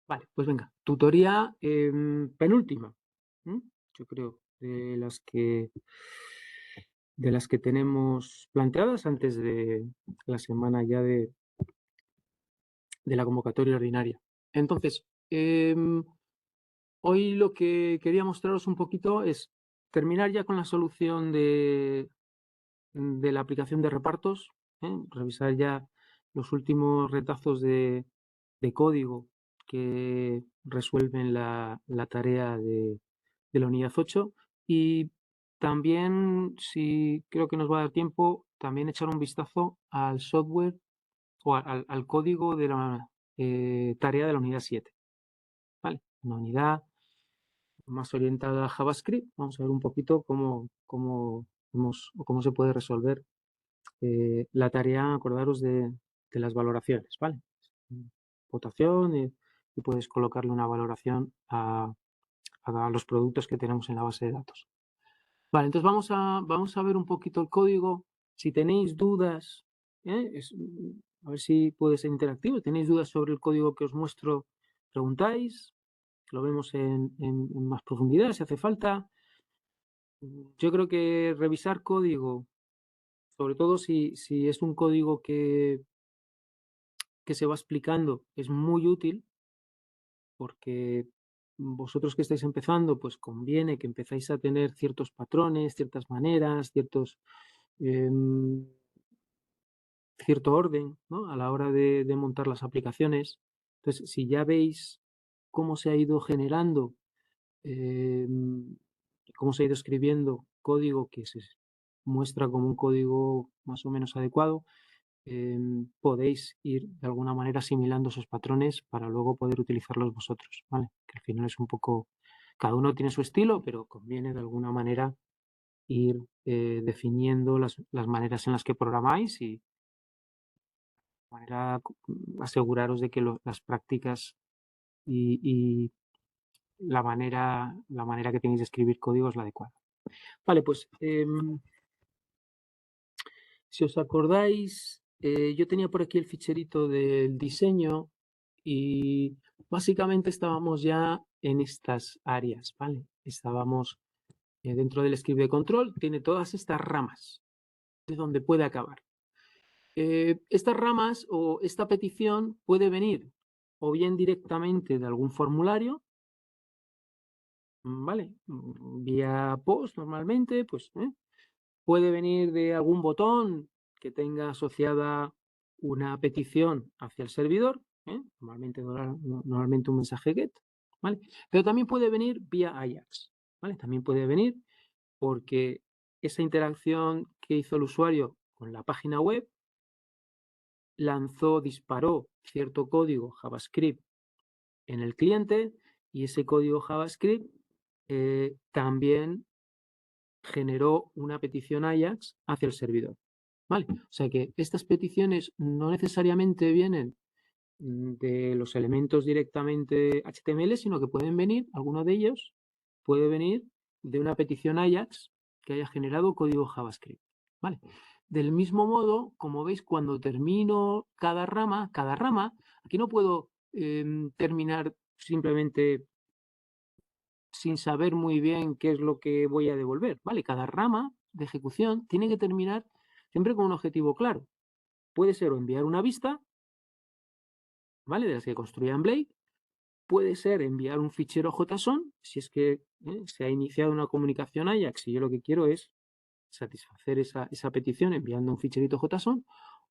Vale, pues venga, tutoría penúltima, yo creo, de las que tenemos planteadas antes de la semana ya de la convocatoria ordinaria. Entonces, hoy lo que quería mostraros un poquito es terminar ya con la solución de la aplicación de repartos, revisar ya los últimos retazos de código que resuelven la tarea de la unidad 8 y también, si creo que nos va a dar tiempo, también echar un vistazo al software o al código de la tarea de la unidad 7. ¿Vale? Una unidad más orientada a JavaScript. Vamos a ver un poquito cómo se puede resolver la tarea, acordaros de las valoraciones, ¿vale? Votación y puedes colocarle una valoración a los productos que tenemos en la base de datos. Vale, entonces vamos a ver un poquito el código. Si tenéis dudas, a ver si puede ser interactivo. ¿Tenéis dudas sobre el código que os muestro? Preguntáis, lo vemos en más profundidad si hace falta. Yo creo que revisar código, sobre todo si es un código que se va explicando, es muy útil porque vosotros que estáis empezando, pues conviene que empezáis a tener ciertos patrones, ciertas maneras, cierto orden, ¿no? A la hora de montar las aplicaciones. Entonces, si ya veis cómo se ha ido generando, eh, cómo se ha ido escribiendo código que se muestra como un código más o menos adecuado, podéis ir de alguna manera asimilando esos patrones para luego poder utilizarlos vosotros, ¿vale? Que al final es un poco, cada uno tiene su estilo, pero conviene de alguna manera ir definiendo las maneras en las que programáis y manera aseguraros de que las prácticas y la manera que tenéis de escribir código es la adecuada. Vale, pues si os acordáis, yo tenía por aquí el ficherito del diseño y básicamente estábamos ya en estas áreas, ¿vale? Estábamos dentro del script de control, tiene todas estas ramas de donde puede acabar. Estas ramas o esta petición puede venir o bien directamente de algún formulario, ¿vale? Vía post normalmente, pues puede venir de algún botón que tenga asociada una petición hacia el servidor, normalmente un mensaje GET, ¿vale? Pero también puede venir vía Ajax, ¿vale? También puede venir porque esa interacción que hizo el usuario con la página web disparó cierto código JavaScript en el cliente y ese código JavaScript también generó una petición Ajax hacia el servidor. ¿Vale? O sea que estas peticiones no necesariamente vienen de los elementos directamente HTML, sino que pueden venir, alguno de ellos puede venir de una petición Ajax que haya generado código JavaScript. ¿Vale? Del mismo modo, como veis, cuando termino cada rama, aquí no puedo terminar simplemente sin saber muy bien qué es lo que voy a devolver, ¿vale? Cada rama de ejecución tiene que terminar siempre con un objetivo claro. Puede ser o enviar una vista, ¿vale? De las que construía en Blade, puede ser enviar un fichero JSON, si es que se ha iniciado una comunicación Ajax y yo lo que quiero es satisfacer esa petición enviando un ficherito JSON,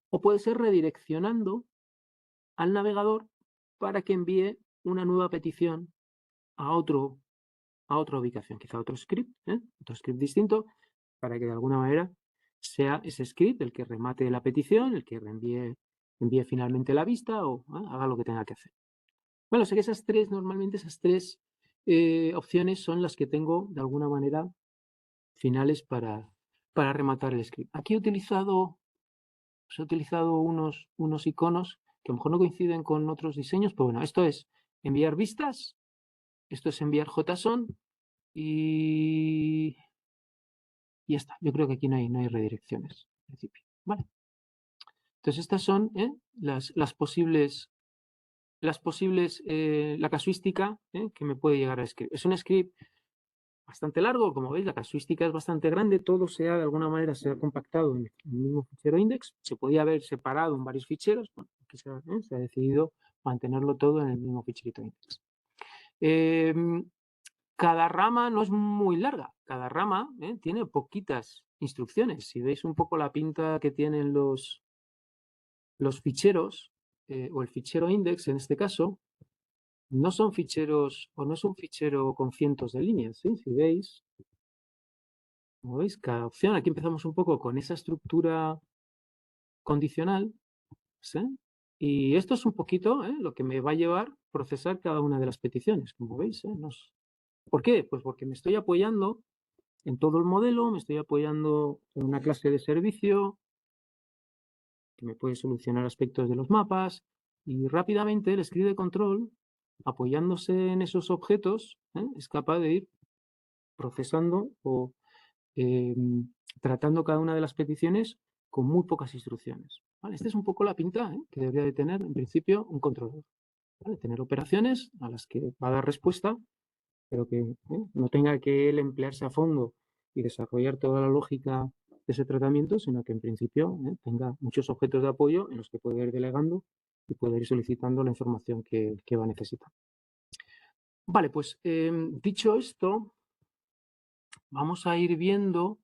o puede ser redireccionando al navegador para que envíe una nueva petición a otra ubicación, quizá otro script distinto, para que de alguna manera sea ese script el que remate la petición, el que envíe finalmente la vista o haga lo que tenga que hacer. Bueno, sé que normalmente esas tres opciones son las que tengo de alguna manera finales para rematar el script. Aquí he utilizado unos iconos que a lo mejor no coinciden con otros diseños, pero bueno, esto es enviar vistas, esto es enviar JSON y ya está. Yo creo que aquí no hay redirecciones en principio. Vale. Entonces estas son las posibles las posibles, la casuística que me puede llegar a script. Es un script bastante largo, como veis, la casuística es bastante grande, todo de alguna manera se ha compactado en el mismo fichero index, se podía haber separado en varios ficheros, bueno, aquí se ha decidido mantenerlo todo en el mismo ficherito index. Cada rama no es muy larga, cada rama tiene poquitas instrucciones. Si veis un poco la pinta que tienen los ficheros, o el fichero index en este caso, no son ficheros, o no es un fichero con cientos de líneas. Si veis, como veis, cada opción, aquí empezamos un poco con esa estructura condicional, ¿sí? Y esto es un poquito lo que me va a llevar a procesar cada una de las peticiones, como veis. ¿Por qué? Pues porque me estoy apoyando en todo el modelo, me estoy apoyando en una clase de servicio que me puede solucionar aspectos de los mapas, y rápidamente el script de control, apoyándose en esos objetos, es capaz de ir procesando o tratando cada una de las peticiones con muy pocas instrucciones. ¿Vale? Esta es un poco la pinta que debería de tener, en principio, un controlador. ¿Vale? Tener operaciones a las que va a dar respuesta, pero que no tenga que él emplearse a fondo y desarrollar toda la lógica de ese tratamiento, sino que en principio tenga muchos objetos de apoyo en los que puede ir delegando y poder ir solicitando la información que va a necesitar. Vale, pues dicho esto, vamos a ir viendo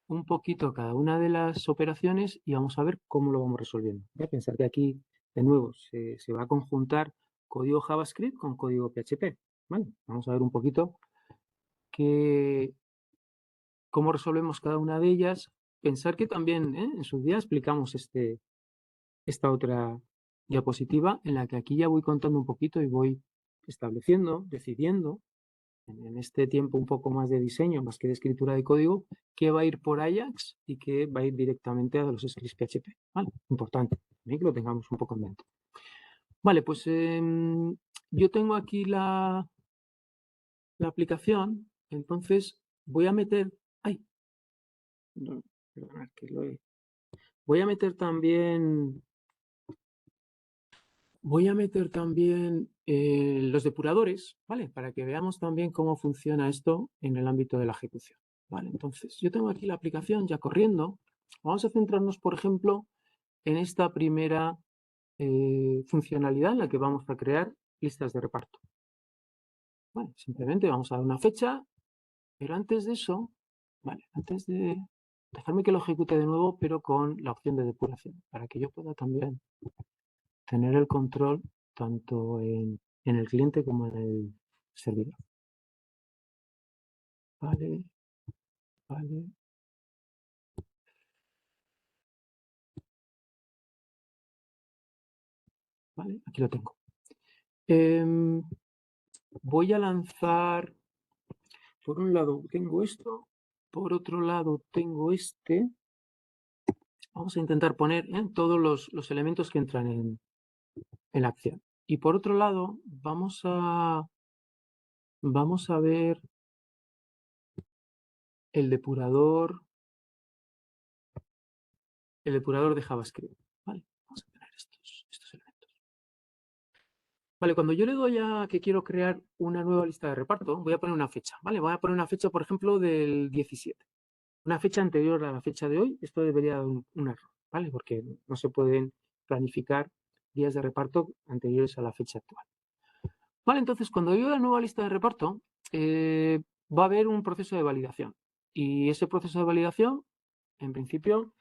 un poquito cada una de las operaciones y vamos a ver cómo lo vamos resolviendo. Voy a pensar que aquí, de nuevo, se va a conjuntar código JavaScript con código PHP. ¿Vale? Vamos a ver un poquito cómo resolvemos cada una de ellas. Pensar que también en su día explicamos esta otra diapositiva en la que aquí ya voy contando un poquito y voy estableciendo, decidiendo, en este tiempo un poco más de diseño, más que de escritura de código, qué va a ir por Ajax y qué va a ir directamente a los scripts PHP. ¿Vale? Importante, que lo tengamos un poco en mente. Vale, pues yo tengo aquí la aplicación, entonces voy a meter... ¡Ay! No, perdonad, que lo he... Voy a meter también los depuradores, ¿vale? Para que veamos también cómo funciona esto en el ámbito de la ejecución. ¿Vale? Entonces, yo tengo aquí la aplicación ya corriendo. Vamos a centrarnos, por ejemplo, en esta primera funcionalidad en la que vamos a crear listas de reparto. Bueno, simplemente vamos a dar una fecha, pero antes de eso, vale, antes de dejarme que lo ejecute de nuevo, pero con la opción de depuración, para que yo pueda también tener el control tanto en el cliente como en el servidor. Vale, vale. Vale, aquí lo tengo. Voy a lanzar, por un lado tengo esto, por otro lado tengo este. Vamos a intentar poner todos los elementos que entran en la acción. Y por otro lado, vamos a ver el depurador de JavaScript. Vale, vamos a tener estos elementos. Vale, cuando yo le doy a que quiero crear una nueva lista de reparto, voy a poner una fecha, ¿vale? Voy a poner una fecha, por ejemplo, del 17. Una fecha anterior a la fecha de hoy, esto debería dar un error, ¿vale? Porque no se pueden planificar días de reparto anteriores a la fecha actual. Vale, entonces cuando yo la nueva lista de reparto, va a haber un proceso de validación. Y ese proceso de validación, en principio,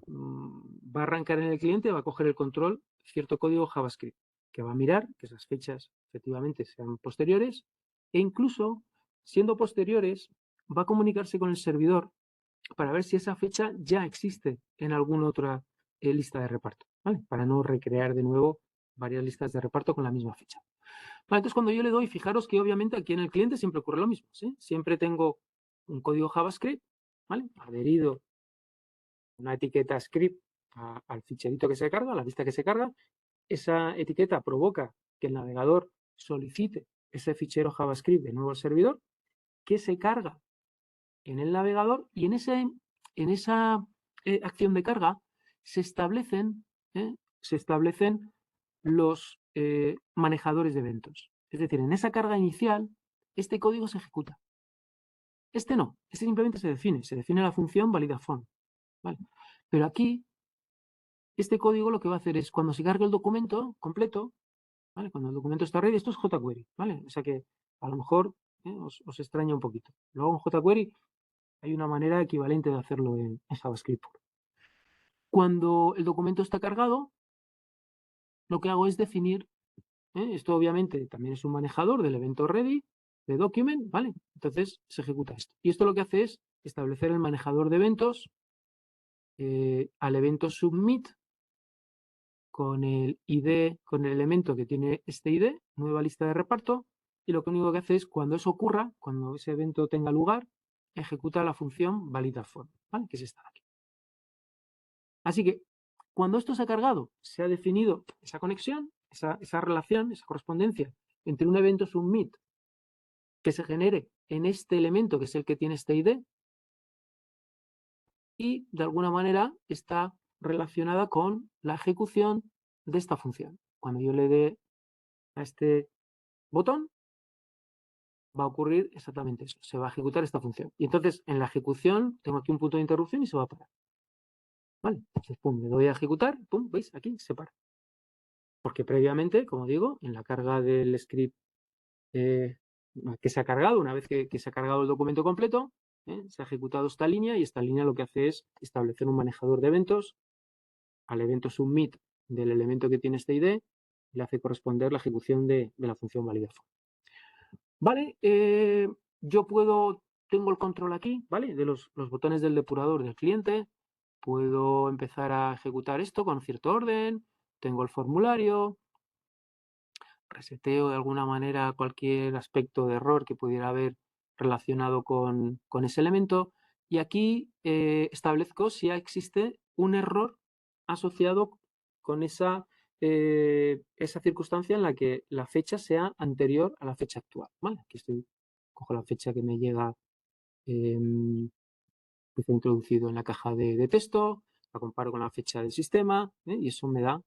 va a arrancar en el cliente, va a coger el control cierto código JavaScript, que va a mirar que esas fechas efectivamente sean posteriores, e incluso, siendo posteriores, va a comunicarse con el servidor para ver si esa fecha ya existe en alguna otra lista de reparto, ¿vale? Para no recrear de nuevo varias listas de reparto con la misma fecha. Vale, entonces, cuando yo le doy, fijaros que obviamente aquí en el cliente siempre ocurre lo mismo, ¿sí? Siempre tengo un código JavaScript, ¿vale? Adherido una etiqueta script al ficherito que se carga, a la lista que se carga. Esa etiqueta provoca que el navegador solicite ese fichero JavaScript de nuevo al servidor, que se carga en el navegador, y en esa acción de carga se establecen los manejadores de eventos. Es decir, en esa carga inicial, este código se ejecuta. Este no, este simplemente se define la función validaFont. ¿Vale? Pero aquí, este código lo que va a hacer es, cuando se cargue el documento completo, ¿vale? Cuando el documento está ready, esto es jQuery, ¿vale? O sea que a lo mejor os extraña un poquito. Luego en jQuery hay una manera equivalente de hacerlo en JavaScript. Cuando el documento está cargado, lo que hago es definir, esto obviamente también es un manejador del evento ready, de document, ¿vale? Entonces se ejecuta esto. Y esto lo que hace es establecer el manejador de eventos al evento submit con el ID, con el elemento que tiene este ID, nueva lista de reparto, y lo único que hace es, cuando eso ocurra, cuando ese evento tenga lugar, ejecuta la función validaFont, ¿vale? Que es esta de aquí. Así que, cuando esto se ha cargado, se ha definido esa conexión, esa relación, esa correspondencia entre un evento submit que se genere en este elemento, que es el que tiene este ID, y de alguna manera está relacionada con la ejecución de esta función. Cuando yo le dé a este botón, va a ocurrir exactamente eso, se va a ejecutar esta función. Y entonces, en la ejecución, tengo aquí un punto de interrupción y se va a parar. ¿Vale? Entonces, pum, le doy a ejecutar, pum, ¿veis? Aquí se para. Porque previamente, como digo, en la carga del script que se ha cargado, una vez que se ha cargado el documento completo, se ha ejecutado esta línea, y esta línea lo que hace es establecer un manejador de eventos al evento submit del elemento que tiene este ID, y le hace corresponder la ejecución de la función validaFont. Vale, yo tengo el control aquí, ¿vale? De los botones del depurador del cliente. Puedo empezar a ejecutar esto con cierto orden. Tengo el formulario. Reseteo de alguna manera cualquier aspecto de error que pudiera haber relacionado con ese elemento. Y aquí establezco si existe un error asociado con esa circunstancia en la que la fecha sea anterior a la fecha actual. ¿Vale? Aquí cojo la fecha que me llega, que está introducido en la caja de texto, la comparo con la fecha del sistema, y eso me da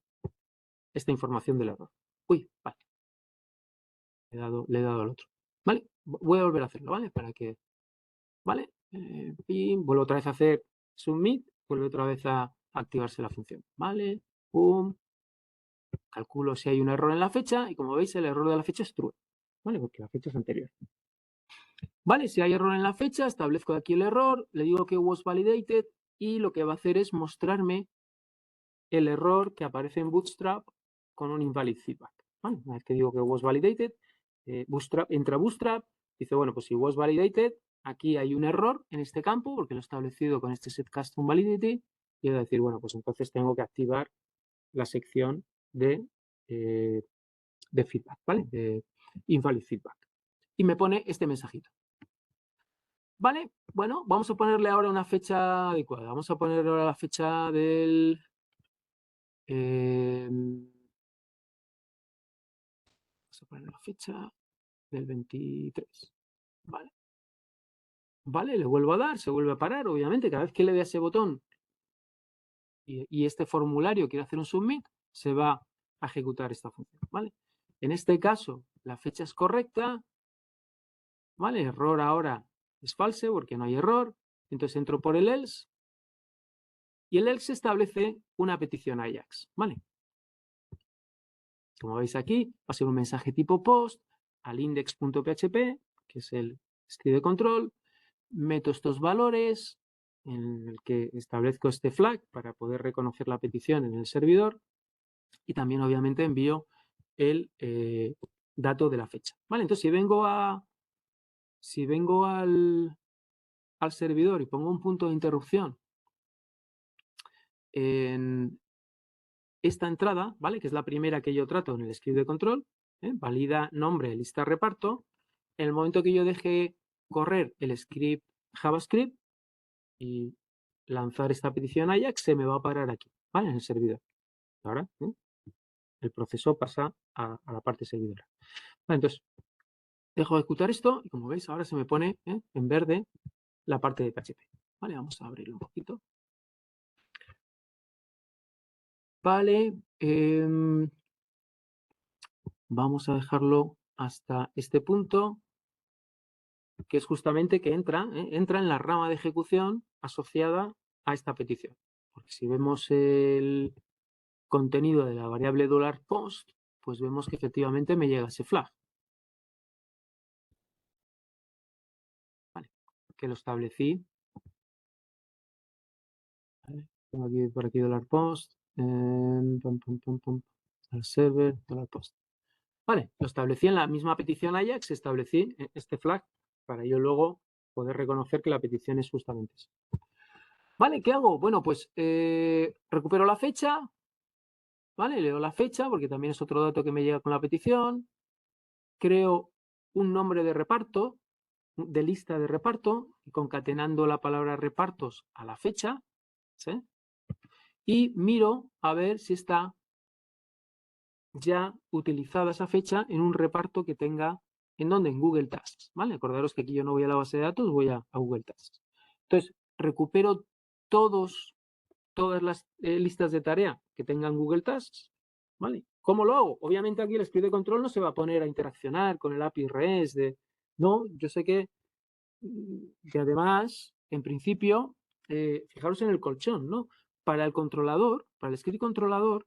esta información del error. Uy, vale. Le he dado al otro. ¿Vale? Voy a volver a hacerlo, ¿vale? Para que, ¿vale? Y vuelvo otra vez a hacer submit, vuelve otra vez a activarse la función, ¿vale? Pum. Calculo si hay un error en la fecha, y como veis el error de la fecha es true, ¿vale? Porque la fecha es anterior. ¿Vale? Si hay error en la fecha, establezco aquí el error, le digo que was validated, y lo que va a hacer es mostrarme el error que aparece en Bootstrap con un invalid feedback. ¿Vale? Una vez que digo que was validated, entra Bootstrap, dice, bueno, pues si was validated, aquí hay un error en este campo, porque lo he establecido con este set custom validity, y voy a decir, bueno, pues entonces tengo que activar la sección de feedback, ¿vale? De invalid feedback. Y me pone este mensajito. ¿Vale? Bueno, vamos a ponerle ahora una fecha adecuada. Vamos a ponerle ahora la fecha del... vamos a poner la fecha del 23. ¿Vale? ¿Vale? Le vuelvo a dar, se vuelve a parar, obviamente. Cada vez que le dé a ese botón y este formulario quiere hacer un submit, se va a ejecutar esta función. ¿Vale? En este caso, la fecha es correcta. ¿Vale? Error ahora es false porque no hay error. Entonces entro por el else. Y el else establece una petición Ajax. ¿Vale? Como veis aquí, va a ser un mensaje tipo post al index.php, que es el script de control. Meto estos valores en el que establezco este flag para poder reconocer la petición en el servidor, y también obviamente envío el dato de la fecha. ¿Vale? Entonces, si vengo al servidor y pongo un punto de interrupción en esta entrada, ¿vale? Que es la primera que yo trato en el script de control, valida nombre, lista reparto. En el momento que yo deje correr el script JavaScript y lanzar esta petición Ajax, se me va a parar aquí, ¿vale? En el servidor. Ahora el proceso pasa a la parte servidora. Vale, entonces, dejo de ejecutar esto y, como veis, ahora se me pone en verde la parte de PHP. Vale, vamos a abrirlo un poquito. Vale. Vamos a dejarlo hasta este punto, que es justamente que entra en la rama de ejecución asociada a esta petición. Porque si vemos el contenido de la variable $post, pues vemos que efectivamente me llega ese flag. Vale, que lo establecí. Vale, tengo aquí por aquí $post, al server, $post. Vale, lo establecí en la misma petición Ajax, establecí este flag para yo luego poder reconocer que la petición es justamente esa. Vale, ¿qué hago? Bueno, pues recupero la fecha, ¿vale? Leo la fecha porque también es otro dato que me llega con la petición. Creo un nombre de reparto, de lista de reparto, concatenando la palabra repartos a la fecha, ¿sí? Y miro a ver si está ya utilizada esa fecha en un reparto que tenga, ¿en dónde? En Google Tasks, ¿vale? Acordaros que aquí yo no voy a la base de datos, voy a Google Tasks. Entonces, recupero todas las listas de tarea que tengan Google Tasks, ¿vale? ¿Cómo lo hago? Obviamente aquí el script de control no se va a poner a interaccionar con el API REST no, yo sé que además, en principio, fijaros en el colchón, ¿no? Para el controlador, para el script controlador,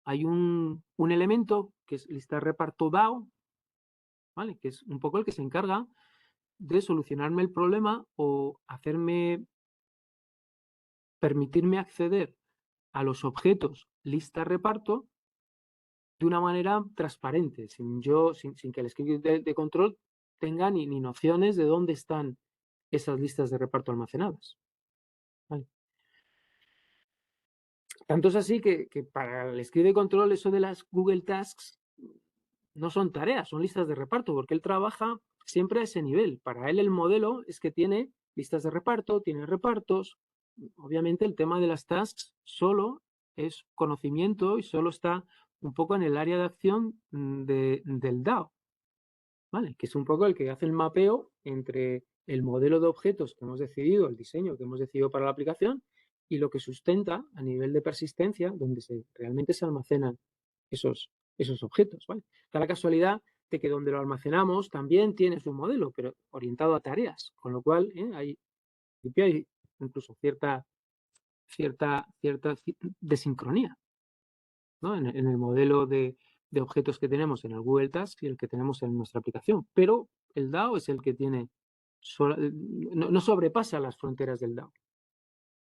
hay un elemento que es lista de reparto DAO, ¿vale? Que es un poco el que se encarga de solucionarme el problema o permitirme acceder a los objetos lista reparto de una manera transparente, sin que el script de control tenga ni nociones de dónde están esas listas de reparto almacenadas. ¿Vale? Tanto es así que para el script de control eso de las Google Tasks no son tareas, son listas de reparto, porque él trabaja siempre a ese nivel. Para él el modelo es que tiene listas de reparto, tiene repartos. Obviamente el tema de las tasks solo es conocimiento y solo está un poco en el área de acción del DAO, ¿vale? Que es un poco el que hace el mapeo entre el modelo de objetos que hemos decidido, el diseño que hemos decidido para la aplicación y lo que sustenta a nivel de persistencia, donde realmente se almacenan esos objetos, ¿vale? Da la casualidad de que donde lo almacenamos también tiene su modelo, pero orientado a tareas, con lo cual hay incluso cierta desincronía, ¿no? En el modelo de objetos que tenemos en el Google Tasks y el que tenemos en nuestra aplicación. Pero el DAO es el que tiene, no sobrepasa las fronteras del DAO.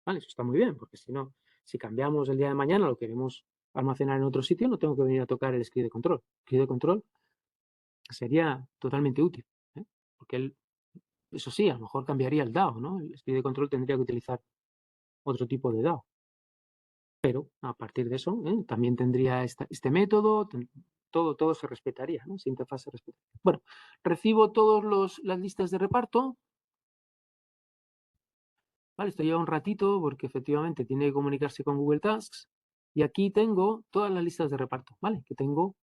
¿Vale? Eso está muy bien, porque si no, si cambiamos el día de mañana, lo queremos almacenar en otro sitio, no tengo que venir a tocar el script de control. El script de control sería totalmente útil, ¿eh? Porque él, eso sí, a lo mejor cambiaría el DAO, ¿no? El script de control tendría que utilizar otro tipo de DAO. Pero a partir de eso, también tendría este método, todo se respetaría, ¿no? Esa interfaz se respetaría. Bueno, recibo todas las listas de reparto. Vale, esto lleva un ratito porque efectivamente tiene que comunicarse con Google Tasks. Y aquí tengo todas las listas de reparto, ¿vale? Que tengo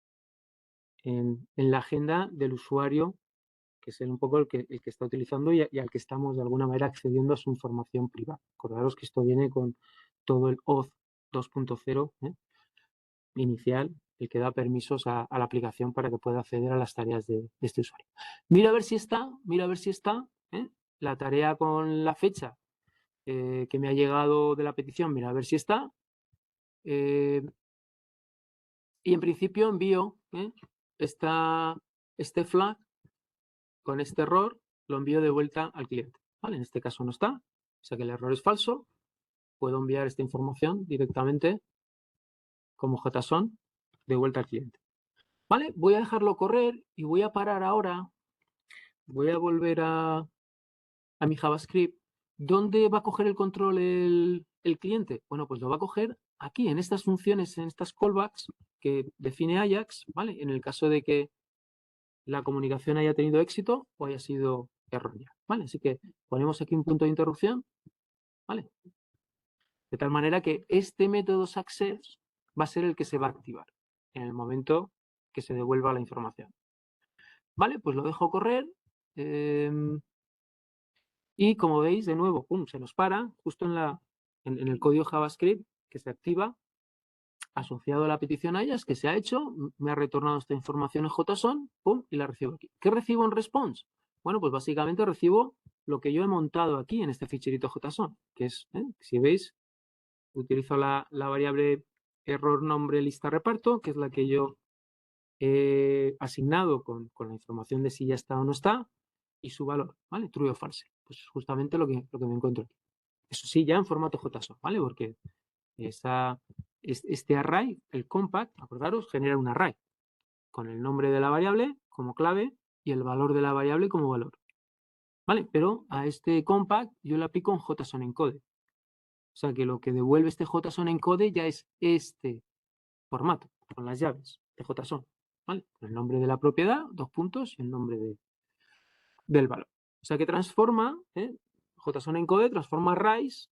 en la agenda del usuario, que es un poco el que está utilizando y al que estamos de alguna manera accediendo a su información privada. Acordaros que esto viene con todo el OAuth 2.0 inicial, el que da permisos a la aplicación para que pueda acceder a las tareas de este usuario. Mira a ver si está, la tarea con la fecha que me ha llegado de la petición, mira a ver si está. Y en principio envío este flag con este error, lo envío de vuelta al cliente. ¿Vale? En este caso no está, o sea que el error es falso. Puedo enviar esta información directamente como JSON de vuelta al cliente. ¿Vale? Voy a dejarlo correr y voy a parar ahora. Voy a volver a mi JavaScript. ¿Dónde va a coger el control el cliente? Bueno, pues lo va a coger aquí, en estas funciones, en estas callbacks que define Ajax, ¿vale? En el caso de que la comunicación haya tenido éxito o haya sido errónea, ¿vale? Así que ponemos aquí un punto de interrupción, ¿vale? De tal manera que este método success va a ser el que se va a activar en el momento que se devuelva la información. Vale, pues lo dejo correr. Y como veis, de nuevo, pum, se nos para justo en el código JavaScript que se activa asociado a la petición Ajax que se ha hecho, me ha retornado esta información en JSON, pum, y la recibo aquí. ¿Qué recibo en response? Bueno, pues básicamente recibo lo que yo he montado aquí en este ficherito JSON, que es, si veis, utilizo la variable error nombre lista reparto, que es la que yo he asignado con la información de si ya está o no está, y su valor, ¿vale? True o false. Pues es justamente lo que me encuentro aquí. Eso sí, ya en formato JSON, ¿vale? Porque este array, el compact, acordaros, genera un array con el nombre de la variable como clave y el valor de la variable como valor. ¿Vale? Pero a este compact yo le aplico un JSON encode. O sea que lo que devuelve este JSON encode ya es este formato, con las llaves de JSON. ¿Vale? Con el nombre de la propiedad, 2 puntos, y el nombre del valor. O sea que transforma, JSON encode transforma arrays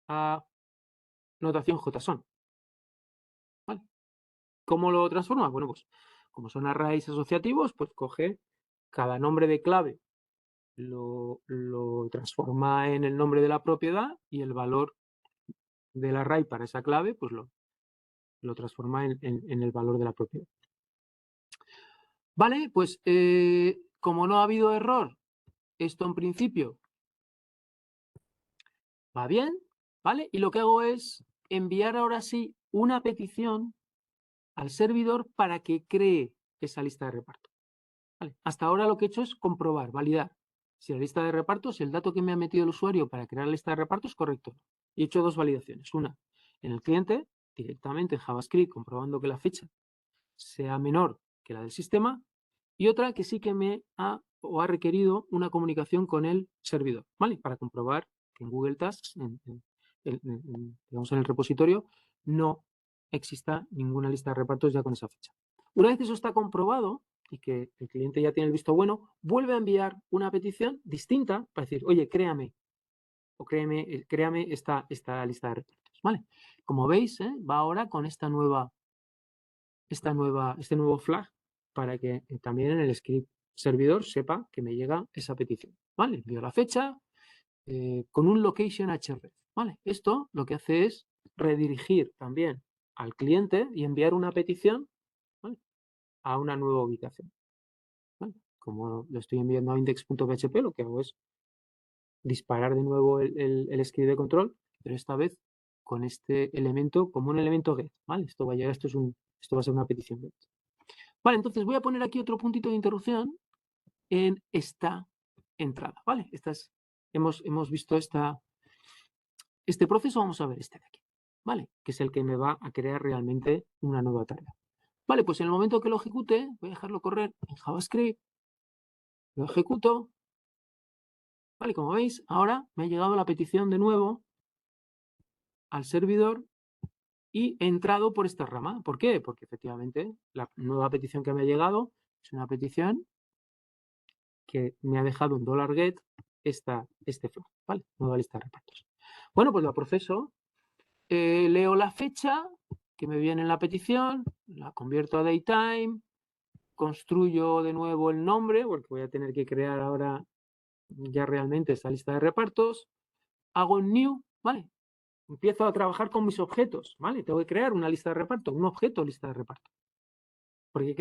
a notación JSON. ¿Vale? ¿Cómo lo transforma? Bueno, pues como son arrays asociativos, pues coge cada nombre de clave, lo transforma en el nombre de la propiedad y el valor del array para esa clave, pues lo transforma en el valor de la propiedad. Vale, pues como no ha habido error, esto en principio va bien, ¿vale? Y lo que hago es enviar ahora sí una petición al servidor para que cree esa lista de reparto. ¿Vale? Hasta ahora lo que he hecho es comprobar, validar si la lista de reparto, si el dato que me ha metido el usuario para crear la lista de reparto es correcto. Y he hecho dos validaciones. Una, en el cliente, directamente en JavaScript, comprobando que la fecha sea menor que la del sistema. Y otra que sí que me ha requerido una comunicación con el servidor, ¿vale? Para comprobar que en Google Tasks, digamos en el repositorio, no exista ninguna lista de repartos ya con esa fecha. Una vez eso está comprobado y que el cliente ya tiene el visto bueno, vuelve a enviar una petición distinta para decir, oye, créame, o créame esta lista de repartos, ¿vale? Como veis, va ahora con este nuevo flag para que también en el script servidor sepa que me llega esa petición, ¿vale? Envío la fecha con un location href, ¿vale? Esto lo que hace es redirigir también al cliente y enviar una petición, ¿vale?, a una nueva ubicación, ¿vale? Como lo estoy enviando a index.php, lo que hago es disparar de nuevo el script de control, pero esta vez con este elemento como un elemento get, ¿vale? Esto va a llegar, esto va a ser una petición get. Vale, entonces voy a poner aquí otro puntito de interrupción en esta entrada, ¿vale? Hemos visto este proceso, vamos a ver este de aquí, ¿vale? Que es el que me va a crear realmente una nueva tarea. Vale, pues en el momento que lo ejecute, voy a dejarlo correr en JavaScript, lo ejecuto, ¿vale? Como veis, ahora me ha llegado la petición de nuevo al servidor y he entrado por esta rama. ¿Por qué? Porque efectivamente la nueva petición que me ha llegado es una petición que me ha dejado un $get este flag, ¿vale? Nueva lista de repartos. Bueno, pues la proceso, leo la fecha que me viene en la petición, la convierto a datetime, construyo de nuevo el nombre, porque voy a tener que crear ahora ya realmente esta lista de repartos, hago un new, ¿vale? Empiezo a trabajar con mis objetos, ¿vale? Tengo que crear una lista de reparto, un objeto lista de reparto. Porque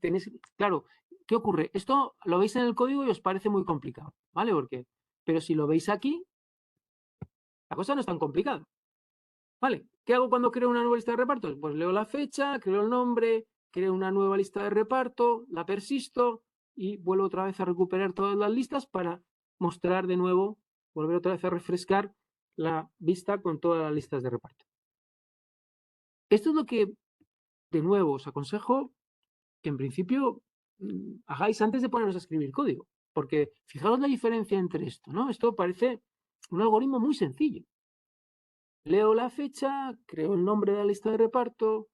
tenéis, claro, ¿qué ocurre? Esto lo veis en el código y os parece muy complicado, ¿vale? Pero si lo veis aquí, la cosa no es tan complicada, ¿vale? ¿Qué hago cuando creo una nueva lista de repartos? Pues leo la fecha, creo el nombre, creo una nueva lista de reparto, la persisto y vuelvo otra vez a recuperar todas las listas para mostrar de nuevo, volver otra vez a refrescar la vista con todas las listas de reparto. Esto es lo que, de nuevo, os aconsejo que en principio hagáis antes de poneros a escribir código. Porque fijaos la diferencia entre esto, ¿no? Esto parece un algoritmo muy sencillo. Leo la fecha, creo el nombre de la lista de reparto,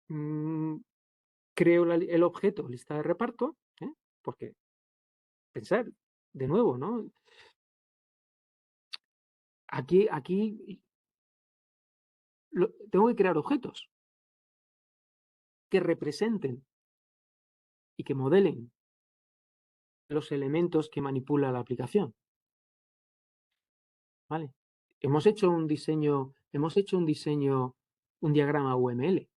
creo el objeto lista de reparto, porque pensar, de nuevo, ¿no? Aquí tengo que crear objetos que representen y que modelen los elementos que manipula la aplicación. ¿Vale? Hemos hecho un diseño un diagrama UML.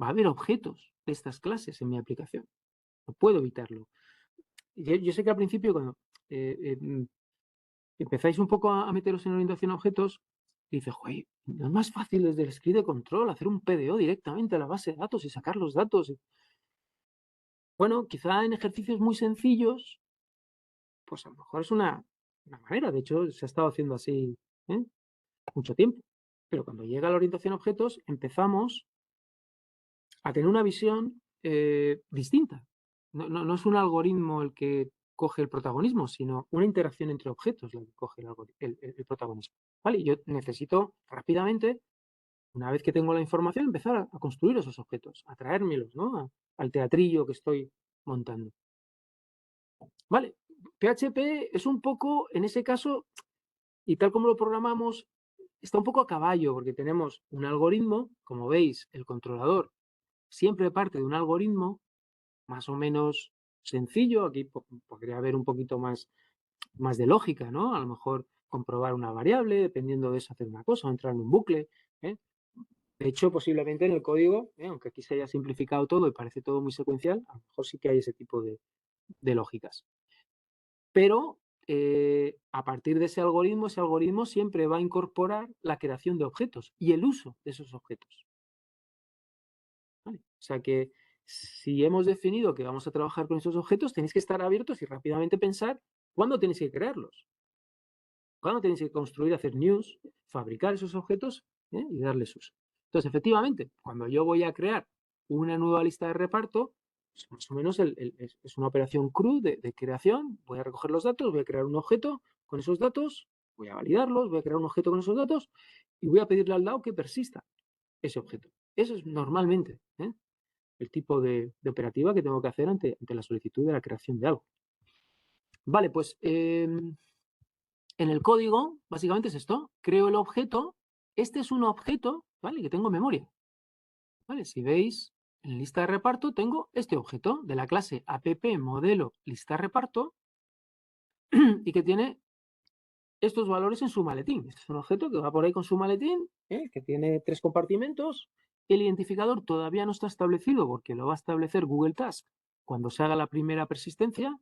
Va a haber objetos de estas clases en mi aplicación. No puedo evitarlo. Yo sé que al principio, cuando empezáis un poco a meteros en orientación a objetos, dices, joder, no es más fácil desde el script de control hacer un PDO directamente a la base de datos y sacar los datos. Bueno, quizá en ejercicios muy sencillos, pues a lo mejor es una manera. De hecho, se ha estado haciendo así mucho tiempo. Pero cuando llega la orientación a objetos, empezamos a tener una visión distinta. No es un algoritmo el que coge el protagonismo, sino una interacción entre objetos la que coge el protagonismo. ¿Vale? Yo necesito rápidamente, una vez que tengo la información, empezar a construir esos objetos, a traérmelos, ¿no? Al teatrillo que estoy montando. ¿Vale? PHP es un poco, en ese caso, y tal como lo programamos, está un poco a caballo, porque tenemos un algoritmo, como veis, el controlador siempre parte de un algoritmo más o menos sencillo. Aquí podría haber un poquito más de lógica, ¿no? A lo mejor comprobar una variable, dependiendo de eso hacer una cosa, o entrar en un bucle. ¿eh? De hecho, posiblemente en el código, aunque aquí se haya simplificado todo y parece todo muy secuencial, a lo mejor sí que hay ese tipo de lógicas. Pero a partir de ese algoritmo siempre va a incorporar la creación de objetos y el uso de esos objetos. ¿Vale? O sea que si hemos definido que vamos a trabajar con esos objetos, tenéis que estar abiertos y rápidamente pensar cuándo tenéis que crearlos, cuándo tenéis que construir, hacer news, fabricar esos objetos y darles uso. Entonces, efectivamente, cuando yo voy a crear una nueva lista de reparto, pues más o menos es una operación CRUD de creación. Voy a recoger los datos, voy a crear un objeto con esos datos, voy a validarlos, voy a crear un objeto con esos datos y voy a pedirle al DAO que persista ese objeto. Eso es normalmente el tipo de operativa que tengo que hacer ante la solicitud de la creación de algo. Vale, pues en el código básicamente es esto. Creo el objeto. Este es un objeto, ¿vale? Que tengo en memoria. ¿Vale? Si veis, en lista de reparto tengo este objeto de la clase app modelo lista reparto y que tiene estos valores en su maletín. Este es un objeto que va por ahí con su maletín, que tiene 3 compartimentos. El identificador todavía no está establecido porque lo va a establecer Google Task cuando se haga la primera persistencia.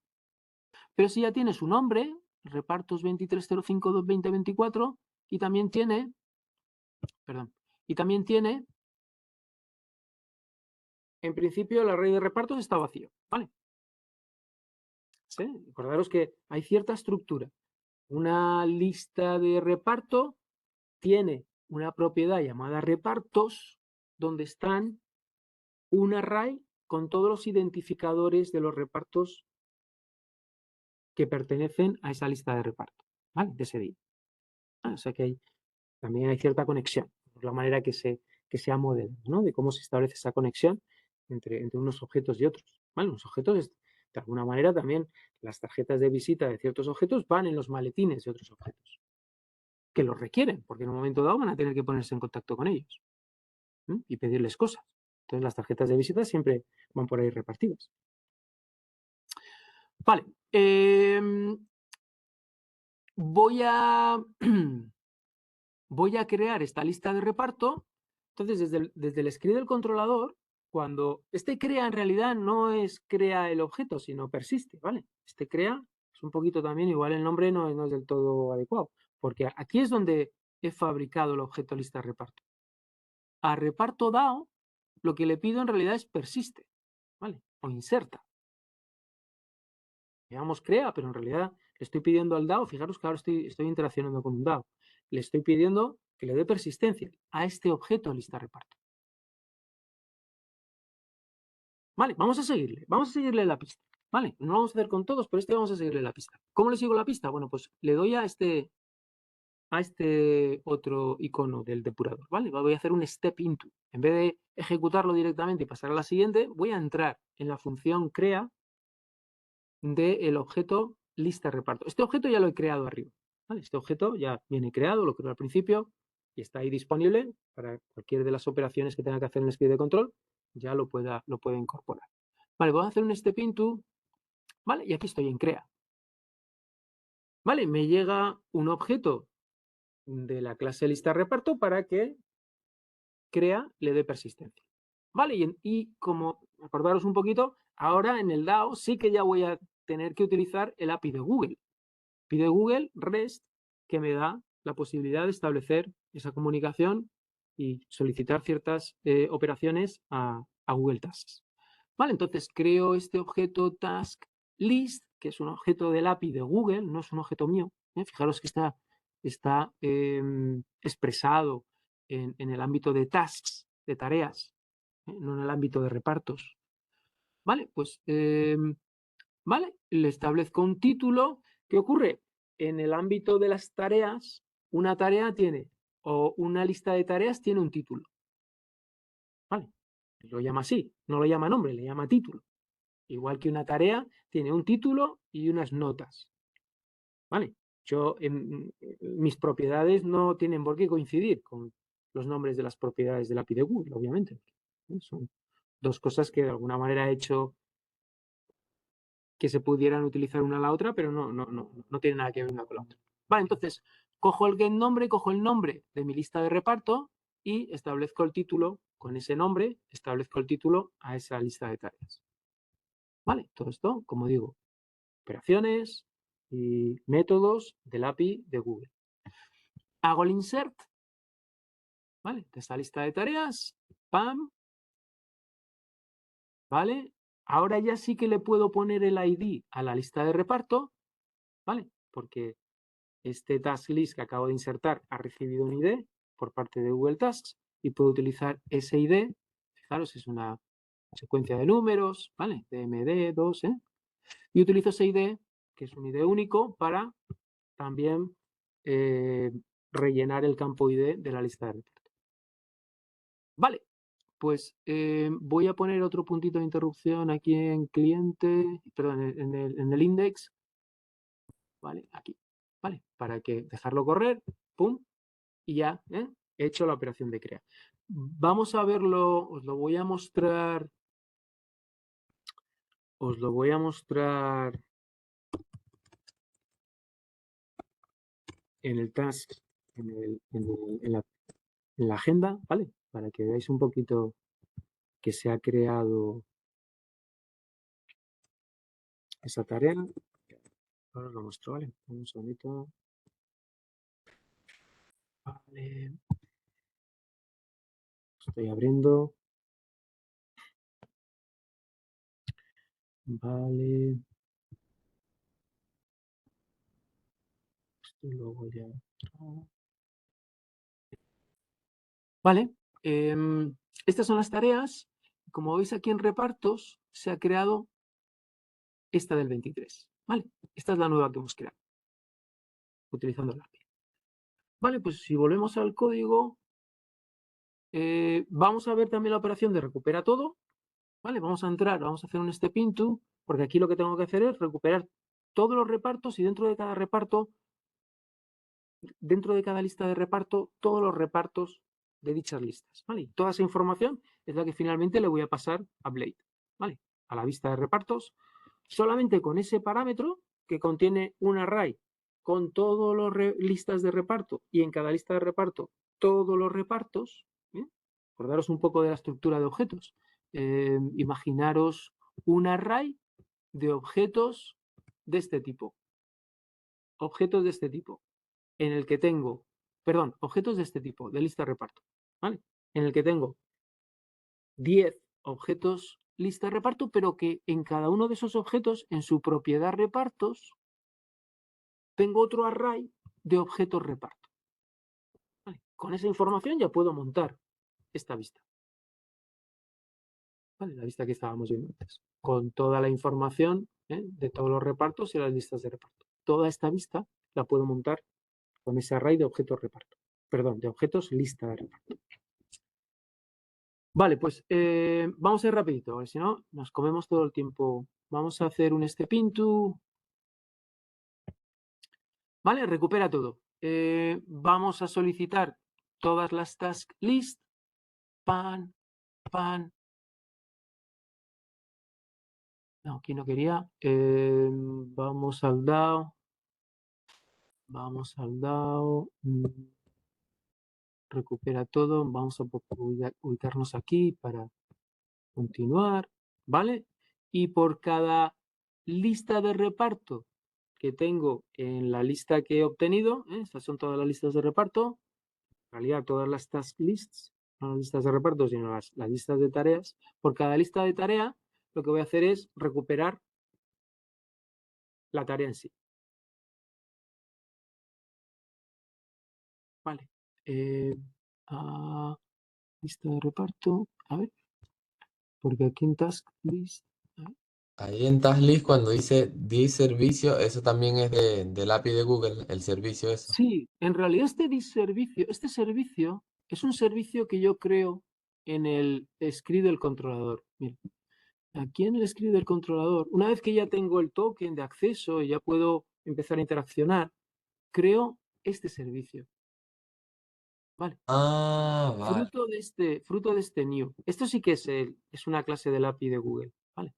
Pero si ya tiene su nombre, repartos 2305.2024, y también tiene, en principio, el array de repartos está vacío, ¿vale? ¿Sí? Recordaros que hay cierta estructura. Una lista de reparto tiene una propiedad llamada repartos, donde están un array con todos los identificadores de los repartos que pertenecen a esa lista de reparto, ¿vale? De ese día. O sea que también hay cierta conexión, por la manera que se ha modelado, ¿no? De cómo se establece esa conexión entre unos objetos y otros. ¿Vale? Los objetos, de alguna manera, también las tarjetas de visita de ciertos objetos van en los maletines de otros objetos, que los requieren, porque en un momento dado van a tener que ponerse en contacto con ellos y pedirles cosas. Entonces las tarjetas de visita siempre van por ahí repartidas. Vale. Voy a crear esta lista de reparto. Entonces, desde el script del controlador, cuando este crea, en realidad no es crea el objeto, sino persiste, ¿vale? Este crea es un poquito también, igual el nombre no es del todo adecuado, porque aquí es donde he fabricado el objeto lista de reparto. A reparto DAO, lo que le pido en realidad es persiste, ¿vale? O inserta. Llamamos crea, pero en realidad le estoy pidiendo al DAO, fijaros que ahora estoy interaccionando con un DAO, le estoy pidiendo que le dé persistencia a este objeto lista reparto. Vale, vamos a seguirle la pista. Vale, no lo vamos a hacer con todos, pero vamos a seguirle la pista. ¿Cómo le sigo la pista? Bueno, pues le doy a este otro icono del depurador, ¿vale? Voy a hacer un step into. En vez de ejecutarlo directamente y pasar a la siguiente, voy a entrar en la función crea del objeto lista reparto. Este objeto ya lo he creado arriba, ¿vale? Este objeto ya viene creado, lo creo al principio y está ahí disponible para cualquier de las operaciones que tenga que hacer en el script de control, ya lo pueda incorporar. Vale, voy a hacer un step into, ¿vale? Y aquí estoy en crea. Vale, me llega un objeto de la clase lista reparto para que crea le dé persistencia. ¿Vale? Y como acordaros un poquito, ahora en el DAO sí que ya voy a tener que utilizar el API de Google. API de Google REST, que me da la posibilidad de establecer esa comunicación y solicitar ciertas operaciones a Google Tasks. Vale, entonces creo este objeto task list, que es un objeto del API de Google, no es un objeto mío. Fijaros que está expresado en el ámbito de tasks, de tareas, no en el ámbito de repartos. Vale, pues vale, le establezco un título. ¿Qué ocurre? En el ámbito de las tareas, una tarea tiene, o una lista de tareas tiene un título. Vale, lo llama así, no lo llama nombre, le llama título. Igual que una tarea tiene un título y unas notas. ¿Vale? Mis propiedades no tienen por qué coincidir con los nombres de las propiedades del API de Google, obviamente. Son dos cosas que de alguna manera he hecho que se pudieran utilizar una a la otra, pero no tiene nada que ver una con la otra. Vale, entonces, cojo el getNombre, cojo el nombre de mi lista de reparto y establezco el título, con ese nombre, establezco el título a esa lista de tareas. Vale, todo esto, como digo, operaciones y métodos del API de Google. Hago el insert, ¿vale? De esta lista de tareas, pam, ¿vale? Ahora ya sí que le puedo poner el ID a la lista de reparto, ¿vale? Porque este task list que acabo de insertar ha recibido un ID por parte de Google Tasks y puedo utilizar ese ID, fijaros, es una secuencia de números, ¿vale? DMD2, y utilizo ese ID, que es un ID único, para también rellenar el campo ID de la lista de reparto. Vale, pues voy a poner otro puntito de interrupción aquí en cliente, perdón, en el index, ¿vale? Aquí, ¿vale? Para que dejarlo correr, pum, y ya he hecho la operación de crear. Vamos a verlo, os lo voy a mostrar en el task, en la agenda, ¿vale? Para que veáis un poquito que se ha creado esa tarea. Ahora os lo muestro, ¿vale? Un segundito. Vale. Estoy abriendo. Vale. Esto lo voy a... Vale. Estas son las tareas. Como veis aquí en repartos, se ha creado esta del 23. ¿Vale? Esta es la nueva que hemos creado, utilizando la API. Vale, pues si volvemos al código, vamos a ver también la operación de recupera todo. Vale, vamos a entrar, vamos a hacer un step into, porque aquí lo que tengo que hacer es recuperar todos los repartos y dentro de cada reparto, dentro de cada lista de reparto, todos los repartos de dichas listas. ¿Vale? Y toda esa información es la que finalmente le voy a pasar a Blade. ¿Vale? A la vista de repartos. Solamente con ese parámetro que contiene un array con todas las listas de reparto y en cada lista de reparto todos los repartos. Acordaros un poco de la estructura de objetos. Imaginaros un array de objetos de este tipo. Objetos de este tipo. En el que tengo, perdón, objetos de este tipo, de lista de reparto. ¿Vale? En el que tengo 10 objetos lista de reparto, pero que en cada uno de esos objetos, en su propiedad repartos, tengo otro array de objetos reparto. ¿Vale? Con esa información ya puedo montar esta vista. ¿Vale? La vista que estábamos viendo antes. Con toda la información de todos los repartos y las listas de reparto. Toda esta vista la puedo montar con ese array de objetos reparto. Perdón, de objetos lista de reparto. Vale, pues vamos a ir rapidito, porque si no nos comemos todo el tiempo. Vamos a hacer un step into. Vale, recupera todo. Vamos a solicitar todas las task list. Pan. No, aquí no quería. Vamos al DAO. recupera todo. Vamos a ubicarnos aquí para continuar, ¿vale? Y por cada lista de reparto que tengo en la lista que he obtenido, estas son todas las listas de reparto, en realidad todas las task lists, no las listas de reparto, sino las listas de tareas. Por cada lista de tarea, lo que voy a hacer es recuperar la tarea en sí. Vale. Lista de reparto, a ver, porque aquí en task list, a ver. Ahí en TaskList cuando dice servicio, eso también es del API de Google, el servicio eso. Sí, en realidad este servicio es un servicio que yo creo en el script del controlador. Mira, aquí en el script del controlador, una vez que ya tengo el token de acceso y ya puedo empezar a interaccionar, creo este servicio. Vale. Ah, vale, Fruto de este new. Esto sí que es una clase del API de Google. Vale.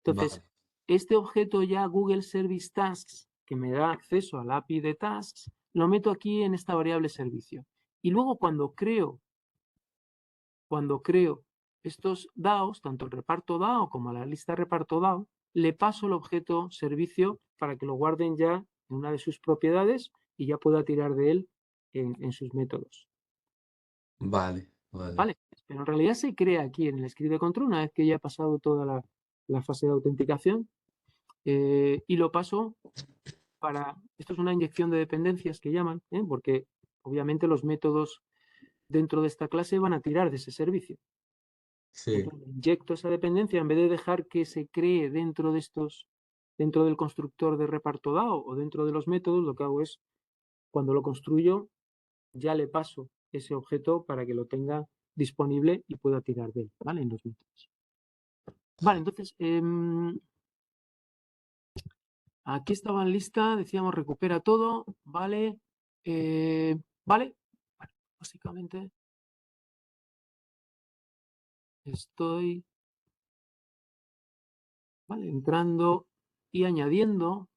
Entonces, vale. este objeto ya Google Service Tasks, que me da acceso al API de Tasks, lo meto aquí en esta variable servicio. Y luego cuando creo estos DAOs, tanto el reparto DAO como la lista de reparto DAO, le paso el objeto servicio para que lo guarden ya en una de sus propiedades y ya pueda tirar de él en sus métodos. Vale, vale. ¿Vale? Pero en realidad se crea aquí en el script de control una vez que ya ha pasado toda la fase de autenticación y lo paso esto es una inyección de dependencias que llaman, porque obviamente los métodos dentro de esta clase van a tirar de ese servicio. Sí, Entonces, inyecto esa dependencia en vez de dejar que se cree dentro del constructor de reparto DAO o dentro de los métodos, lo que hago es, cuando lo construyo, ya le paso ese objeto para que lo tenga disponible y pueda tirar de él, ¿vale? En los métodos. Vale, entonces, aquí estaba en lista, decíamos recupera todo, ¿vale? ¿Vale? Bueno, básicamente estoy, ¿vale? Entrando y añadiendo,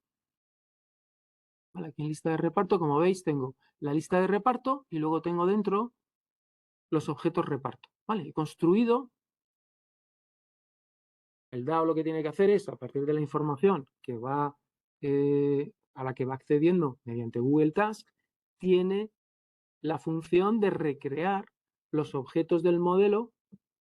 ¿vale? Aquí en lista de reparto, como veis, tengo la lista de reparto y luego tengo dentro los objetos reparto, ¿vale? He construido, el DAO lo que tiene que hacer es, a partir de la información que va, a la que va accediendo mediante Google Task, tiene la función de recrear los objetos del modelo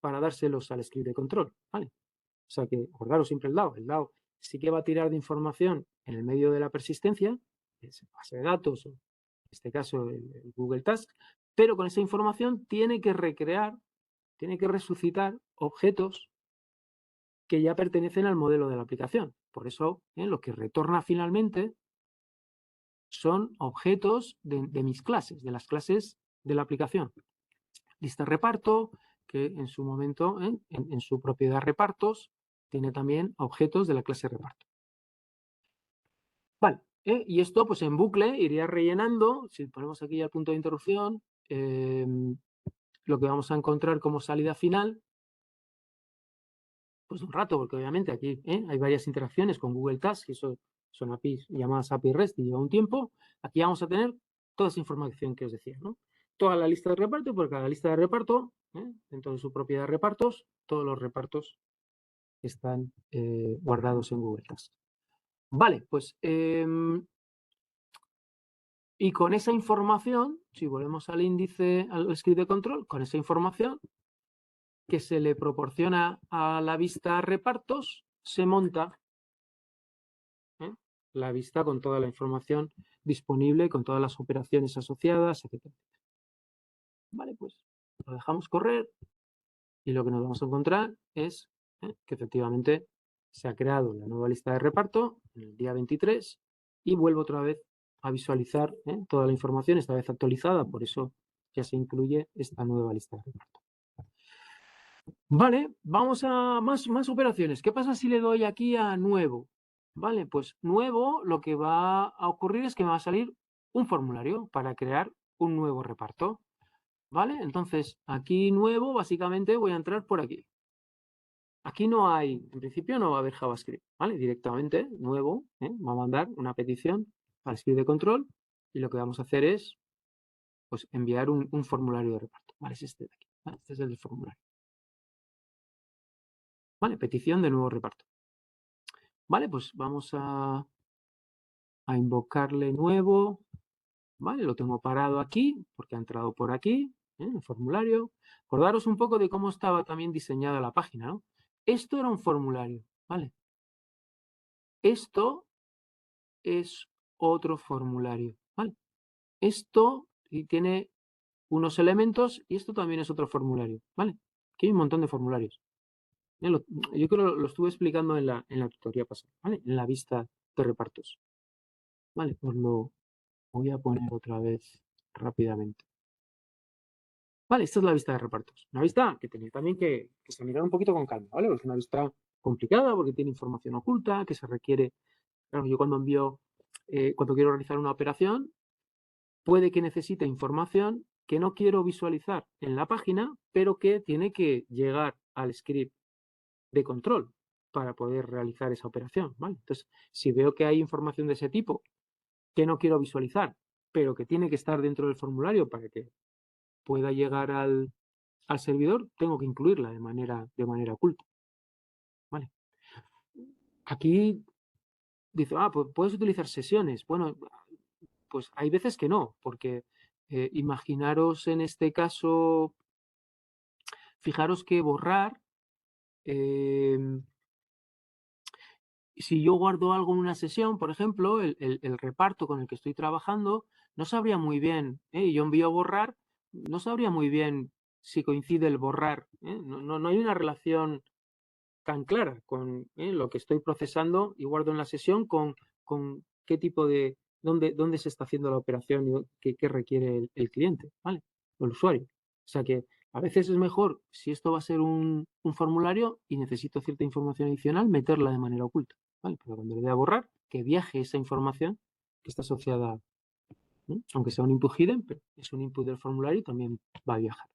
para dárselos al script de control, ¿vale? O sea que, acordaros siempre el DAO sí que va a tirar de información en el medio de la persistencia, es base de datos, o en este caso el Google Task, pero con esa información tiene que recrear, tiene que resucitar objetos que ya pertenecen al modelo de la aplicación. Por eso, lo que retorna finalmente son objetos de mis clases, de las clases de la aplicación. Lista reparto, que en su momento, en su propiedad repartos, tiene también objetos de la clase reparto. Vale, y esto pues en bucle iría rellenando, si ponemos aquí ya el punto de interrupción, lo que vamos a encontrar como salida final, pues un rato, porque obviamente aquí hay varias interacciones con Google Tasks, y eso son APIs llamadas API REST y lleva un tiempo. Aquí vamos a tener toda esa información que os decía, ¿no? Toda la lista de reparto, y por cada lista de reparto, dentro de su propiedad de repartos, todos los repartos están guardados en Google Tasks. Vale, pues y con esa información, si volvemos al índice, al script de control, con esa información que se le proporciona a la vista repartos, se monta la vista con toda la información disponible, con todas las operaciones asociadas, etc. Vale, pues lo dejamos correr y lo que nos vamos a encontrar es que efectivamente se ha creado la nueva lista de reparto en el día 23 y vuelvo otra vez a visualizar toda la información, esta vez actualizada, por eso ya se incluye esta nueva lista de reparto. Vale, vamos a más operaciones. ¿Qué pasa si le doy aquí a nuevo? Vale, pues nuevo lo que va a ocurrir es que me va a salir un formulario para crear un nuevo reparto. ¿Vale? Entonces, aquí nuevo, básicamente voy a entrar por aquí. Aquí no hay, en principio no va a haber JavaScript, ¿vale? Directamente, nuevo, va a mandar una petición al script de control y lo que vamos a hacer es, pues enviar un formulario de reparto. Vale, es este de aquí. ¿Vale? Este es el formulario. Vale, petición de nuevo reparto. Vale, pues vamos a invocarle nuevo. Vale, lo tengo parado aquí porque ha entrado por aquí, el formulario. Acordaros un poco de cómo estaba también diseñada la página, ¿no? Esto era un formulario, ¿vale? Esto es otro formulario, ¿vale? Esto tiene unos elementos y esto también es otro formulario, ¿vale? Aquí hay un montón de formularios. Yo creo que lo estuve explicando en la tutoría pasada, ¿vale? En la vista de repartos. Vale, pues lo voy a poner otra vez rápidamente. Vale, esta es la vista de repartos. Una vista que tenía también que examinar un poquito con calma, ¿vale? Porque es una vista complicada porque tiene información oculta que se requiere. Claro, yo cuando cuando quiero realizar una operación, puede que necesite información que no quiero visualizar en la página, pero que tiene que llegar al script de control para poder realizar esa operación, ¿vale? Entonces, si veo que hay información de ese tipo que no quiero visualizar, pero que tiene que estar dentro del formulario para que pueda llegar al servidor, tengo que incluirla de manera oculta, ¿vale? Aquí dice, pues puedes utilizar sesiones. Bueno, pues hay veces que no, porque imaginaros en este caso, fijaros que borrar, si yo guardo algo en una sesión, por ejemplo, el reparto con el que estoy trabajando, no sabría muy bien, yo envío a borrar, no sabría muy bien si coincide el borrar, no hay una relación tan clara con lo que estoy procesando y guardo en la sesión con qué tipo de, dónde se está haciendo la operación y qué requiere el cliente, ¿vale? O el usuario. O sea que a veces es mejor, si esto va a ser un formulario y necesito cierta información adicional, meterla de manera oculta, ¿vale? Pero cuando le dé a borrar, que viaje esa información que está asociada, aunque sea un input hidden, pero es un input del formulario y también va a viajar.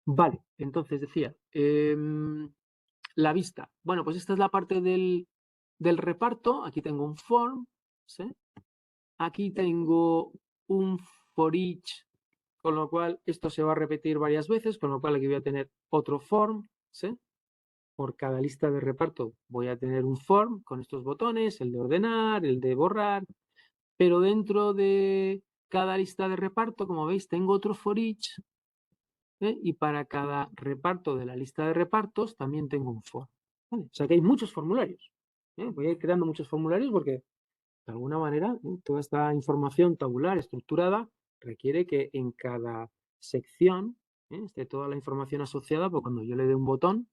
Vale, entonces decía, la vista. Bueno, pues esta es la parte del reparto. Aquí tengo un form, ¿sí? Aquí tengo un for each, con lo cual esto se va a repetir varias veces, con lo cual aquí voy a tener otro form, ¿sí? Por cada lista de reparto voy a tener un form con estos botones, el de ordenar, el de borrar, pero dentro de cada lista de reparto, como veis, tengo otro for each, y para cada reparto de la lista de repartos también tengo un form. ¿Vale? O sea que hay muchos formularios. Voy a ir creando muchos formularios porque de alguna manera toda esta información tabular estructurada requiere que en cada sección esté toda la información asociada, porque cuando yo le dé un botón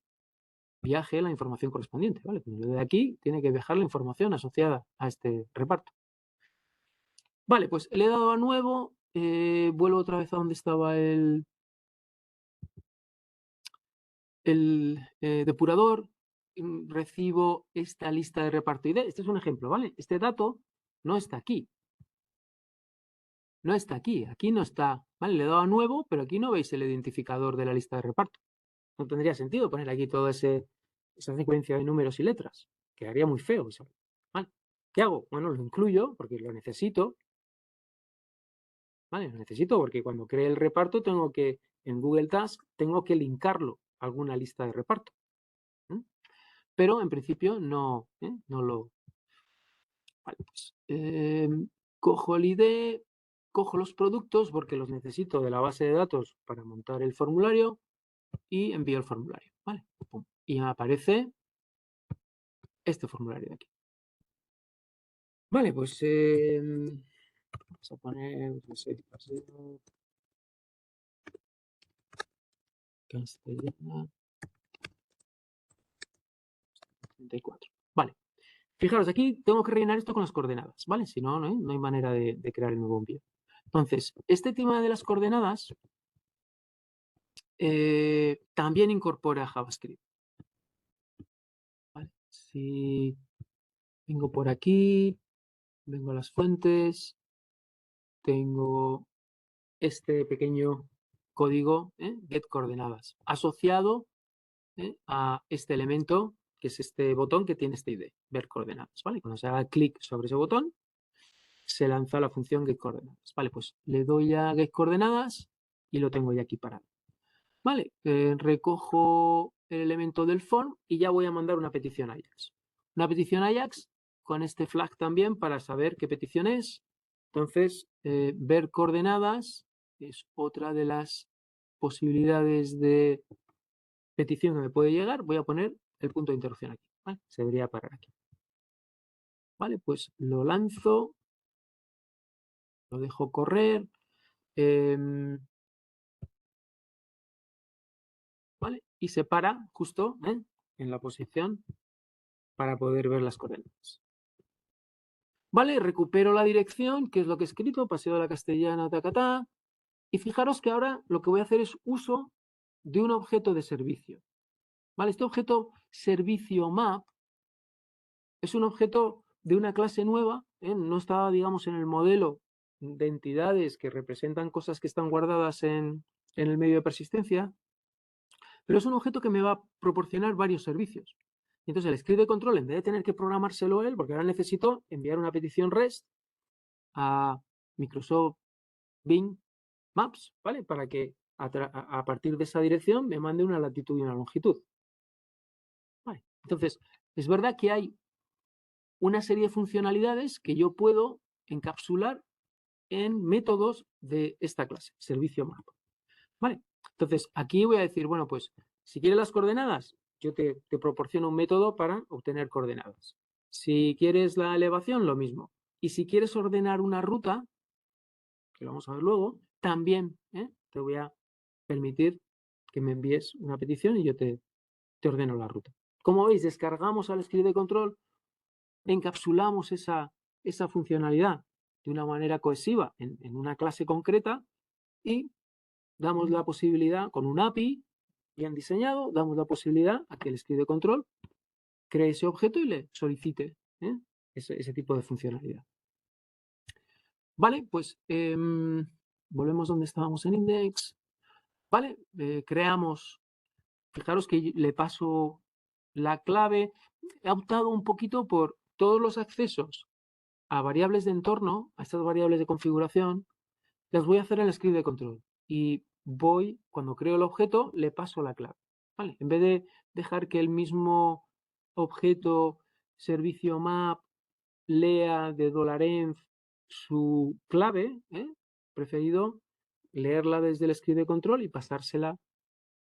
viaje la información correspondiente. ¿Vale? Cuando yo le dé aquí tiene que viajar la información asociada a este reparto. Vale, pues le he dado a nuevo, vuelvo otra vez a donde estaba el depurador, recibo esta lista de reparto ID. Este es un ejemplo, ¿vale? Este dato no está aquí. No está aquí. Aquí no está. ¿Vale? Le he dado a nuevo, pero aquí no veis el identificador de la lista de reparto. No tendría sentido poner aquí toda esa secuencia de números y letras. Quedaría muy feo eso. ¿Vale? ¿Qué hago? Bueno, lo incluyo porque lo necesito. ¿Vale? Lo necesito porque cuando cree el reparto tengo que, en Google Task, tengo que linkarlo a alguna lista de reparto. Pero en principio no lo... Vale, pues, cojo el ID, cojo los productos porque los necesito de la base de datos para montar el formulario y envío el formulario. ¿Vale? Pum. Y me aparece este formulario de aquí. Vale, pues vamos a poner, no sé, castellana 34. Vale. Fijaros, aquí tengo que rellenar esto con las coordenadas, ¿vale? Si no, no hay manera de crear el nuevo envío. Entonces, este tema de las coordenadas también incorpora JavaScript. ¿Vale? Si vengo por aquí, vengo a las fuentes, tengo este pequeño código, get coordenadas, asociado a este elemento, que es este botón que tiene este ID, ver coordenadas. ¿Vale? Cuando se haga clic sobre ese botón, se lanza la función getCoordenadas. Vale, pues le doy a getCoordenadas y lo tengo ya aquí parado. Vale, recojo el elemento del form y ya voy a mandar una petición Ajax. Una petición Ajax con este flag también para saber qué petición es. Entonces, ver coordenadas es otra de las posibilidades de petición que me puede llegar. Voy a poner el punto de interrupción aquí. ¿Vale? Se debería parar aquí. Vale, pues lo lanzo, lo dejo correr. ¿Vale? Y se para justo en la posición para poder ver las coordenadas. Vale, recupero la dirección, que es lo que he escrito, Paseo de la Castellana, tacatá. Y fijaros que ahora lo que voy a hacer es uso de un objeto de servicio. Vale, este objeto servicio map es un objeto de una clase nueva, no estaba, digamos, en el modelo de entidades que representan cosas que están guardadas en el medio de persistencia, pero es un objeto que me va a proporcionar varios servicios. Entonces el script de control, en vez de tener que programárselo él, porque ahora necesito enviar una petición REST a Microsoft Bing Maps, ¿vale? Para que a partir de esa dirección me mande una latitud y una longitud. Vale. Entonces, es verdad que hay una serie de funcionalidades que yo puedo encapsular en métodos de esta clase, servicio map. ¿Vale? Entonces, aquí voy a decir, bueno, pues, si quieres las coordenadas, yo te proporciono un método para obtener coordenadas. Si quieres la elevación, lo mismo. Y si quieres ordenar una ruta, que lo vamos a ver luego, también te voy a permitir que me envíes una petición y yo te ordeno la ruta. Como veis, descargamos al script de control, encapsulamos esa funcionalidad de una manera cohesiva en una clase concreta y damos la posibilidad, con un API bien diseñado, damos la posibilidad a que el script de control cree ese objeto y le solicite ese tipo de funcionalidad. Vale, pues volvemos donde estábamos en index. Vale, creamos, fijaros que le paso la clave. He optado un poquito por todos los accesos a variables de entorno, a estas variables de configuración, las voy a hacer en el script de control. Y voy, cuando creo el objeto, le paso la clave. ¿Vale? En vez de dejar que el mismo objeto servicio map lea de $env su clave, preferido leerla desde el script de control y pasársela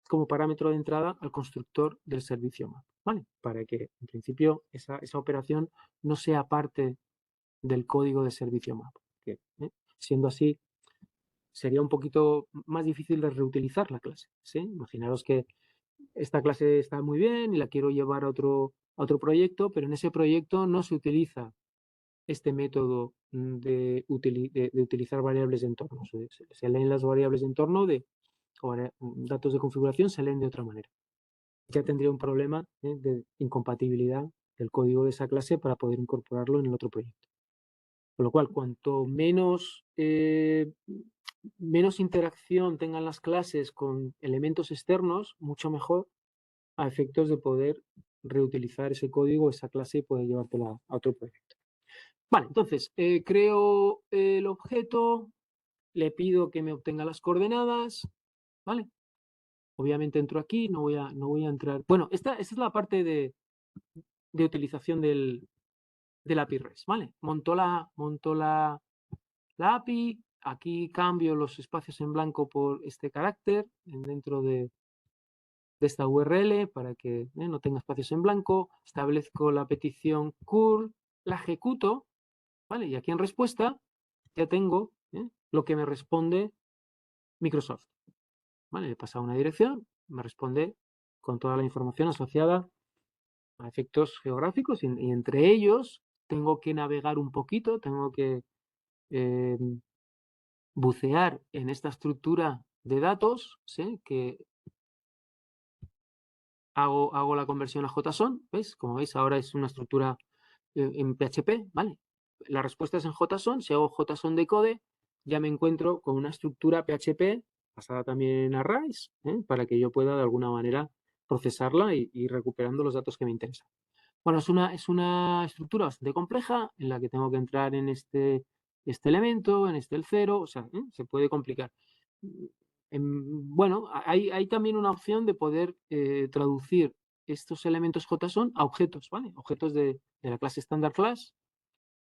como parámetro de entrada al constructor del servicio map, ¿vale? Para que, en principio, esa operación no sea parte del código de servicio map. Que, siendo así, sería un poquito más difícil de reutilizar la clase, ¿sí? Imaginaros que esta clase está muy bien y la quiero llevar a otro proyecto, pero en ese proyecto no se utiliza este método de utilizar variables de entorno. Se leen las variables de entorno o datos de configuración, se leen de otra manera. Ya tendría un problema de incompatibilidad del código de esa clase para poder incorporarlo en el otro proyecto. Con lo cual, cuanto menos interacción tengan las clases con elementos externos, mucho mejor a efectos de poder reutilizar ese código, esa clase y poder llevártela a otro proyecto. Vale, entonces, creo el objeto, le pido que me obtenga las coordenadas, ¿vale? Obviamente entro aquí, no voy a entrar. Bueno, esta es la parte de utilización del API REST, ¿vale? Monto la API, aquí cambio los espacios en blanco por este carácter dentro de esta URL para que no tenga espacios en blanco, establezco la petición curl, la ejecuto, ¿vale? Y aquí en respuesta ya tengo lo que me responde Microsoft, ¿vale? Le he pasado una dirección, me responde con toda la información asociada a efectos geográficos y entre ellos tengo que navegar un poquito, tengo que bucear en esta estructura de datos, ¿sí? Que hago la conversión a JSON, ¿veis? Como veis, ahora es una estructura en PHP, ¿vale? La respuesta es en JSON, si hago JSON decode, ya me encuentro con una estructura PHP basada también en arrays, para que yo pueda de alguna manera procesarla y ir recuperando los datos que me interesan. Bueno, es una estructura bastante compleja en la que tengo que entrar en este este elemento, en este el 0, o sea, se puede complicar. Bueno, hay también una opción de poder traducir estos elementos JSON a objetos, ¿vale? Objetos de la clase standard class,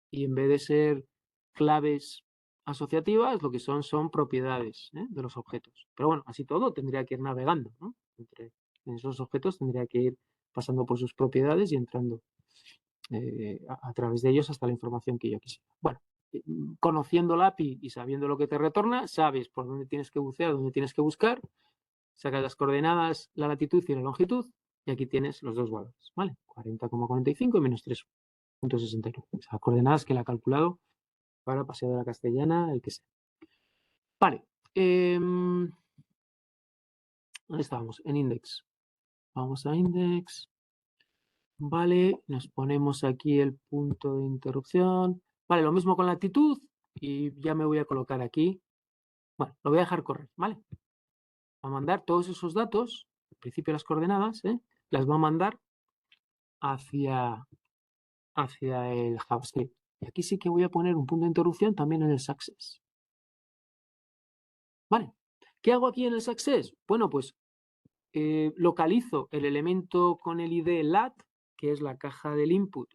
y en vez de ser claves asociativas, lo que son propiedades de los objetos. Pero bueno, así todo tendría que ir navegando, ¿no? Entre esos objetos tendría que ir pasando por sus propiedades y entrando a través de ellos hasta la información que yo quisiera. Bueno, conociendo la API y sabiendo lo que te retorna, sabes por dónde tienes que bucear, dónde tienes que buscar, sacas las coordenadas, la latitud y la longitud, y aquí tienes los dos valores, ¿vale? 40,45 y menos 3,69. Las coordenadas que la ha calculado para Paseo de la Castellana, el que sea. Vale. ¿Dónde estábamos? En index. Vamos a index. Vale, nos ponemos aquí el punto de interrupción. Vale, lo mismo con la latitud y ya me voy a colocar aquí. Bueno, lo voy a dejar correr, ¿vale? Va a mandar todos esos datos, al principio las coordenadas, las va a mandar hacia el JavaScript. Y aquí sí que voy a poner un punto de interrupción también en el success. Vale, ¿qué hago aquí en el success? Bueno, pues localizo el elemento con el ID lat, que es la caja del input,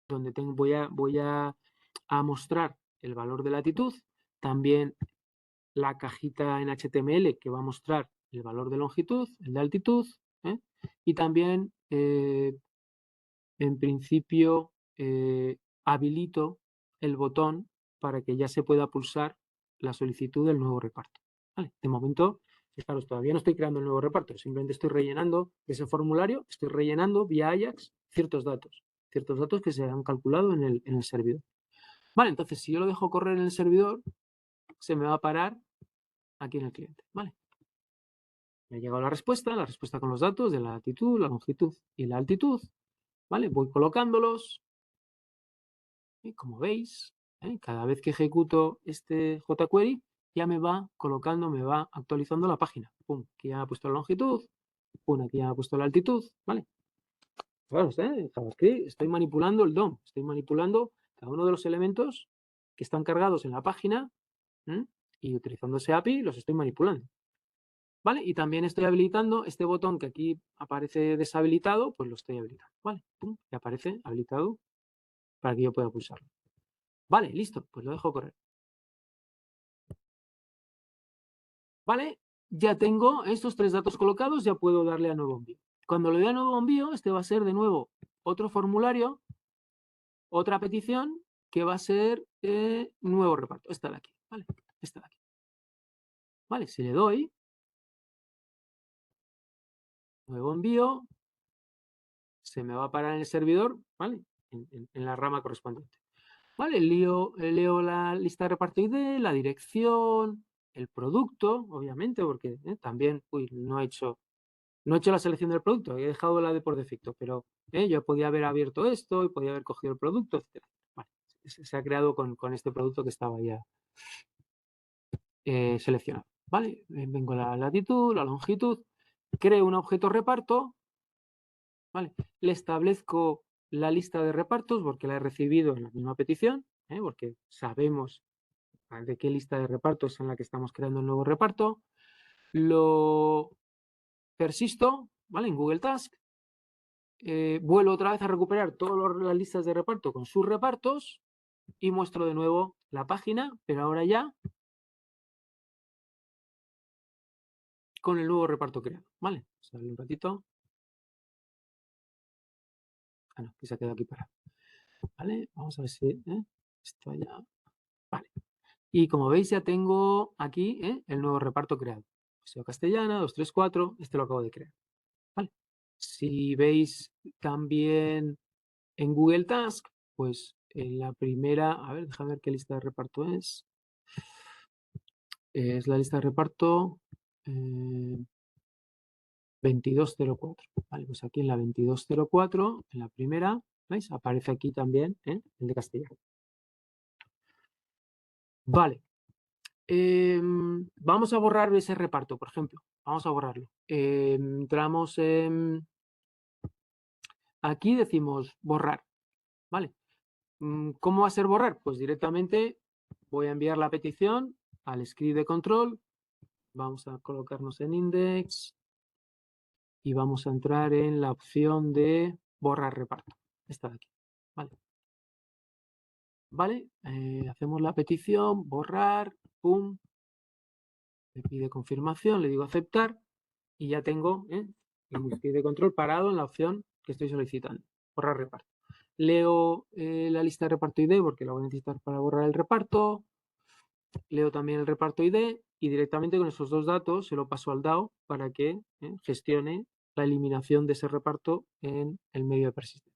donde voy a mostrar el valor de latitud, también la cajita en HTML que va a mostrar el valor de longitud, el de altitud, y también en principio habilito el botón para que ya se pueda pulsar la solicitud del nuevo reparto. ¿Vale? De momento, fijaros, todavía no estoy creando el nuevo reparto, simplemente estoy rellenando ese formulario, estoy rellenando vía Ajax ciertos datos que se han calculado en el servidor. Vale, entonces si yo lo dejo correr en el servidor, se me va a parar aquí en el cliente. Vale. Me ha llegado la respuesta con los datos de la latitud, la longitud y la altitud. ¿Vale? Voy colocándolos. Y como veis, cada vez que ejecuto este jQuery, ya me va colocando, me va actualizando la página. Pum, aquí ya me ha puesto la longitud, pum, aquí ya me ha puesto la altitud, ¿vale? Claro, JavaScript, estoy manipulando el DOM, estoy manipulando cada uno de los elementos que están cargados en la página y utilizando ese API los estoy manipulando. ¿Vale? Y también estoy habilitando este botón que aquí aparece deshabilitado, pues lo estoy habilitando, ¿vale? Pum, y aparece habilitado para que yo pueda pulsarlo. Vale, listo, pues lo dejo correr. Vale, ya tengo estos tres datos colocados, ya puedo darle a nuevo envío. Cuando le dé a nuevo envío, este va a ser de nuevo otro formulario, otra petición, que va a ser nuevo reparto. Esta de aquí, ¿vale? Esta de aquí. Vale, si le doy nuevo envío, se me va a parar en el servidor, ¿vale? En la rama correspondiente. Vale, leo la lista de reparto ID, la dirección, el producto, obviamente, porque también, no he hecho la selección del producto, he dejado la de por defecto, pero yo podía haber abierto esto y podía haber cogido el producto, etc. Vale, se ha creado con este producto que estaba ya seleccionado. Vale, vengo a la latitud, la longitud, creo un objeto reparto, vale, le establezco la lista de repartos porque la he recibido en la misma petición, porque sabemos de qué lista de repartos es en la que estamos creando el nuevo reparto, lo persisto, ¿vale? En Google Task, vuelvo otra vez a recuperar todas las listas de reparto con sus repartos y muestro de nuevo la página, pero ahora ya con el nuevo reparto creado, ¿vale? Sale un ratito. Ah, no, que se ha quedado aquí parado. ¿Vale? Vamos a ver si esto ya... Vale. Y como veis ya tengo aquí el nuevo reparto creado. Paseo Castellana, 234, este lo acabo de crear. ¿Vale? Si veis también en Google Task, pues en la primera, a ver, déjame ver qué lista de reparto es. Es la lista de reparto 2204. Vale, pues aquí en la 2204, en la primera, ¿veis? Aparece aquí también el de castellano. Vale. Vamos a borrar ese reparto, por ejemplo. Vamos a borrarlo. Entramos en... Aquí decimos borrar. ¿Vale? ¿Cómo va a ser borrar? Pues directamente voy a enviar la petición al script de control. Vamos a colocarnos en index y vamos a entrar en la opción de borrar reparto. Esta de aquí. Vale. Hacemos la petición, borrar, pum. Me pide confirmación, le digo aceptar y ya tengo el script de control parado en la opción que estoy solicitando, borrar reparto. Leo la lista de reparto ID porque la voy a necesitar para borrar el reparto. Leo también el reparto ID y directamente con esos dos datos se lo paso al DAO para que gestione la eliminación de ese reparto en el medio de persistencia.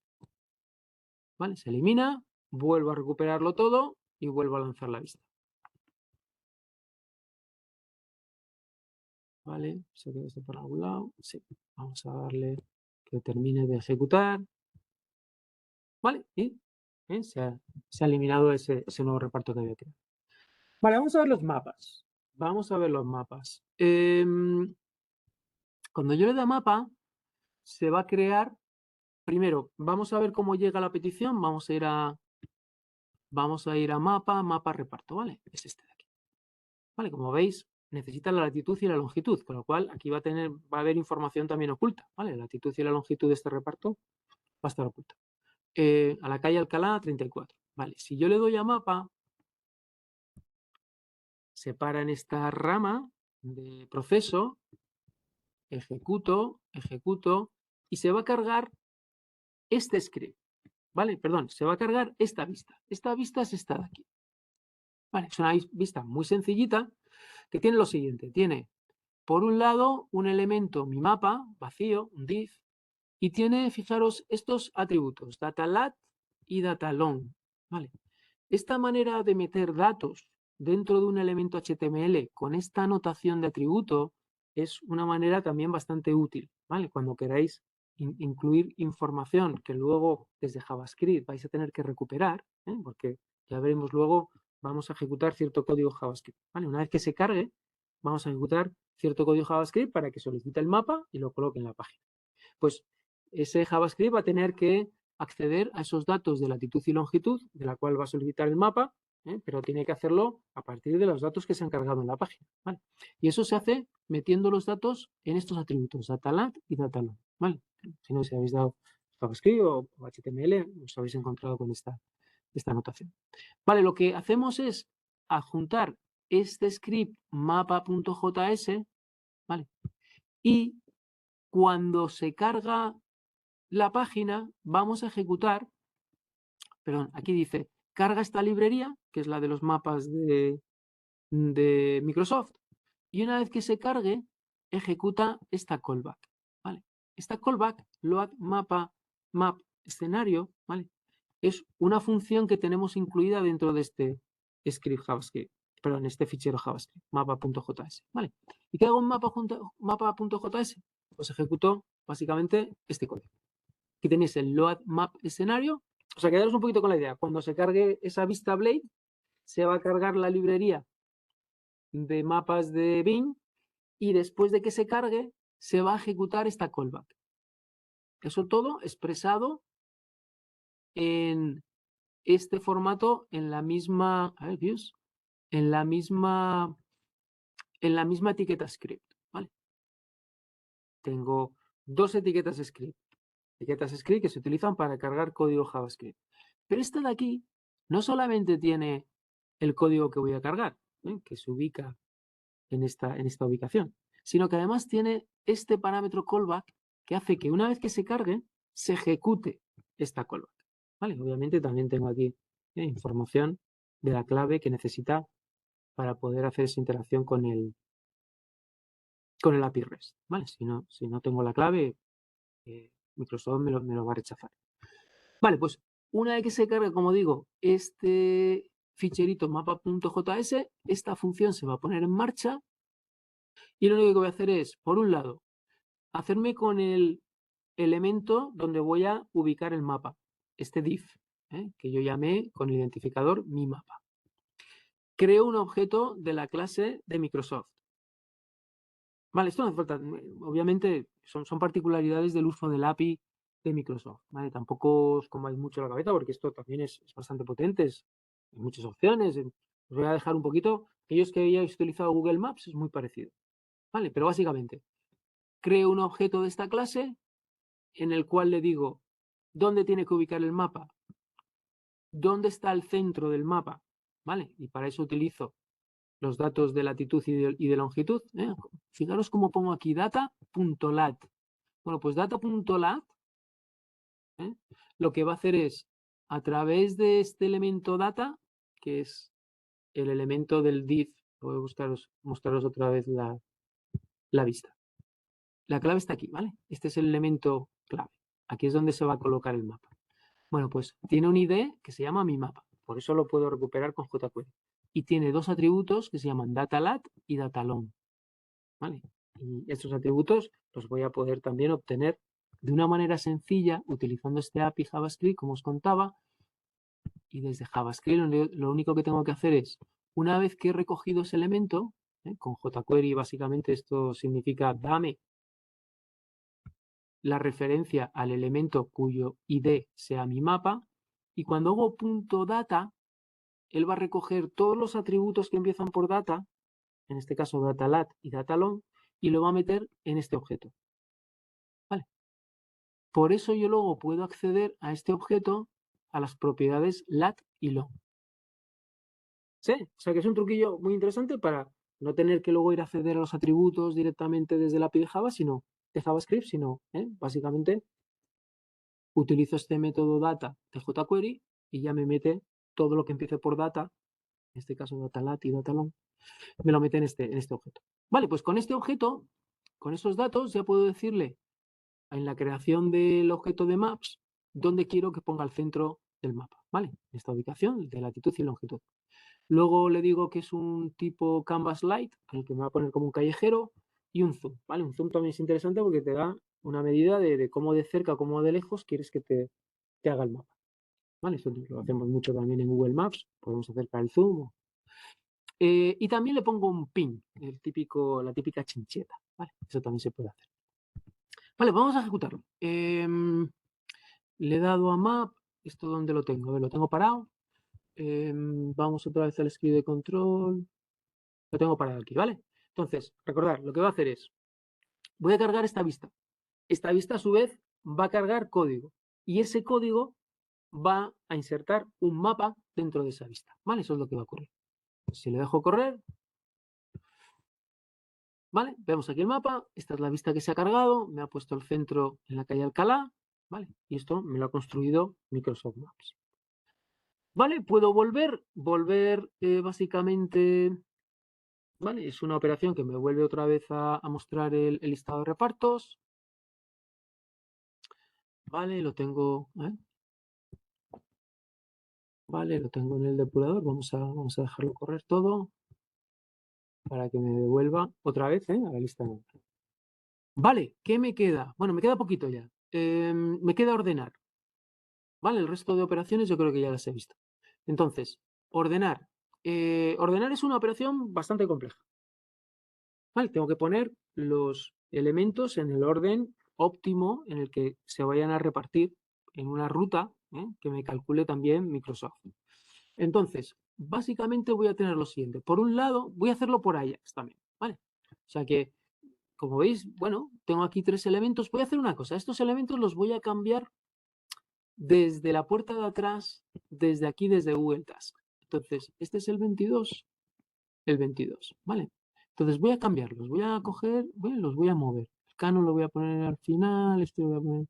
¿Vale? Se elimina, vuelvo a recuperarlo todo y vuelvo a lanzar la vista. ¿Vale? ¿Se queda esto por algún lado? Sí. Vamos a darle que termine de ejecutar. ¿Vale? Y se ha eliminado ese nuevo reparto que había creado. Vale, vamos a ver los mapas. Vamos a ver los mapas. Cuando yo le dé a mapa, se va a crear. Primero, vamos a ver cómo llega la petición. Vamos a ir a mapa reparto, ¿vale? Es este de aquí. Vale, como veis, necesita la latitud y la longitud, con lo cual aquí va a haber información también oculta, ¿vale? La latitud y la longitud de este reparto va a estar oculta. A la calle Alcalá, 34. Vale, si yo le doy a mapa, se para en esta rama de proceso, ejecuto, y se va a cargar este script, ¿vale? Perdón, se va a cargar esta vista. Esta vista es esta de aquí. Vale, es una vista muy sencillita que tiene lo siguiente. Tiene, por un lado, un elemento, mi mapa, vacío, un div, y tiene, fijaros, estos atributos, datalat y datalong, ¿vale? Esta manera de meter datos dentro de un elemento HTML con esta notación de atributo es una manera también bastante útil, ¿vale? Cuando queráis incluir información que luego desde JavaScript vais a tener que recuperar, porque ya veremos luego, vamos a ejecutar cierto código JavaScript, ¿vale? Una vez que se cargue, vamos a ejecutar cierto código JavaScript para que solicite el mapa y lo coloque en la página. Pues ese JavaScript va a tener que acceder a esos datos de latitud y longitud, de la cual va a solicitar el mapa, pero tiene que hacerlo a partir de los datos que se han cargado en la página, ¿vale? Y eso se hace metiendo los datos en estos atributos, datalat y datalong, ¿vale? Si no, si habéis dado JavaScript o HTML, os habéis encontrado con esta notación. Vale, lo que hacemos es adjuntar este script mapa.js, ¿vale? Y cuando se carga la página, vamos a ejecutar, perdón, aquí dice, carga esta librería, que es la de los mapas de Microsoft, y una vez que se cargue, ejecuta esta callback, ¿vale? Esta callback, load map escenario, ¿vale? Es una función que tenemos incluida dentro de este script JavaScript, perdón, este fichero JavaScript, mapa.js, ¿vale? ¿Y qué hago en mapa.js? Pues ejecuto básicamente este código. Aquí tenéis el load map escenario. O sea, quedaros un poquito con la idea. Cuando se cargue esa vista Blade, se va a cargar la librería de mapas de Bing y después de que se cargue, se va a ejecutar esta callback. Eso todo expresado en este formato, en la misma, a ver, views, en la misma etiqueta script, ¿vale? Tengo dos etiquetas script que se utilizan para cargar código JavaScript. Pero esta de aquí no solamente tiene el código que voy a cargar, que se ubica en esta ubicación, sino que además tiene este parámetro callback que hace que una vez que se cargue, se ejecute esta callback. ¿Vale? Obviamente también tengo aquí información de la clave que necesita para poder hacer esa interacción con el API REST. ¿Vale? Si no tengo la clave, Microsoft me lo va a rechazar. Vale, pues una vez que se cargue, como digo, este ficherito mapa.js, esta función se va a poner en marcha y lo único que voy a hacer es, por un lado, hacerme con el elemento donde voy a ubicar el mapa, este div, que yo llamé con el identificador mi mapa. Creo un objeto de la clase de Microsoft. Vale, esto no hace falta, obviamente son particularidades del uso del API de Microsoft, ¿vale? Tampoco os comáis mucho la cabeza porque esto también es bastante potente, hay muchas opciones, Os voy a dejar un poquito. Aquellos que hayáis utilizado Google Maps es muy parecido. ¿Vale? Pero básicamente, creo un objeto de esta clase en el cual le digo dónde tiene que ubicar el mapa, dónde está el centro del mapa, ¿vale? Y para eso utilizo los datos de latitud y de longitud. Fijaros cómo pongo aquí data.lat. Bueno, pues data.lat lo que va a hacer es, a través de este elemento data, que es el elemento del div, voy a mostraros otra vez la vista. La clave está aquí, ¿vale? Este es el elemento clave. Aquí es donde se va a colocar el mapa. Bueno, pues tiene un ID que se llama mi mapa. Por eso lo puedo recuperar con jQuery. Y tiene dos atributos que se llaman datalat y datalong. ¿Vale? Y estos atributos los voy a poder también obtener de una manera sencilla utilizando este API JavaScript, como os contaba. Y desde JavaScript lo único que tengo que hacer es, una vez que he recogido ese elemento, con jQuery básicamente esto significa dame la referencia al elemento cuyo ID sea mi mapa, y cuando hago punto data, él va a recoger todos los atributos que empiezan por data, en este caso datalat y datalong, y lo va a meter en este objeto. ¿Vale? Por eso yo luego puedo acceder a este objeto a las propiedades lat y long. ¿Sí? O sea que es un truquillo muy interesante para no tener que luego ir a acceder a los atributos directamente desde la API de Java, de JavaScript, sino básicamente utilizo este método data de jQuery y ya me mete todo lo que empiece por data, en este caso datalat y datalong, me lo mete en este objeto. Vale, pues con este objeto, con esos datos, ya puedo decirle en la creación del objeto de maps dónde quiero que ponga el centro del mapa, ¿vale? En esta ubicación de latitud y longitud. Luego le digo que es un tipo canvas light, en el que me va a poner como un callejero, y un zoom, ¿vale? Un zoom también es interesante porque te da una medida de cómo de cerca, cómo de lejos quieres que te haga el mapa. ¿Vale? Esto lo hacemos mucho también en Google Maps, podemos acercar el zoom. Y también le pongo un pin, la típica chincheta, ¿vale? Eso también se puede hacer. Vale, vamos a ejecutarlo. Le he dado a map, ¿esto dónde lo tengo? A ver, lo tengo parado. Vamos otra vez al script de control. Lo tengo parado aquí, ¿vale? Entonces, recordad, lo que va a hacer es, voy a cargar esta vista. Esta vista, a su vez, va a cargar código. Y ese código va a insertar un mapa dentro de esa vista, ¿vale? Eso es lo que va a ocurrir. Si le dejo correr, ¿vale? Vemos aquí el mapa, esta es la vista que se ha cargado, me ha puesto el centro en la calle Alcalá, ¿vale? Y esto me lo ha construido Microsoft Maps. ¿Vale? Puedo volver básicamente, ¿vale? Es una operación que me vuelve otra vez a mostrar el listado de repartos, ¿vale? Lo tengo, ¿vale? Lo tengo en el depurador, vamos a dejarlo correr todo para que me devuelva otra vez, a la lista de nombre. Vale, ¿qué me queda? Bueno, me queda poquito ya. Me queda ordenar. ¿Vale? El resto de operaciones yo creo que ya las he visto. Entonces, ordenar. Ordenar es una operación bastante compleja. ¿Vale? Tengo que poner los elementos en el orden óptimo en el que se vayan a repartir en una ruta que me calcule también Microsoft. Entonces, básicamente voy a tener lo siguiente. Por un lado, voy a hacerlo por Ajax también. ¿Vale? O sea que, como veis, bueno, tengo aquí 3 elementos. Voy a hacer una cosa. Estos elementos los voy a cambiar desde la puerta de atrás, desde aquí, desde Google Task. Entonces, este es el 22, ¿vale? Entonces voy a cambiarlos, voy a coger, los voy a mover. El canon lo voy a poner al final, este lo voy a poner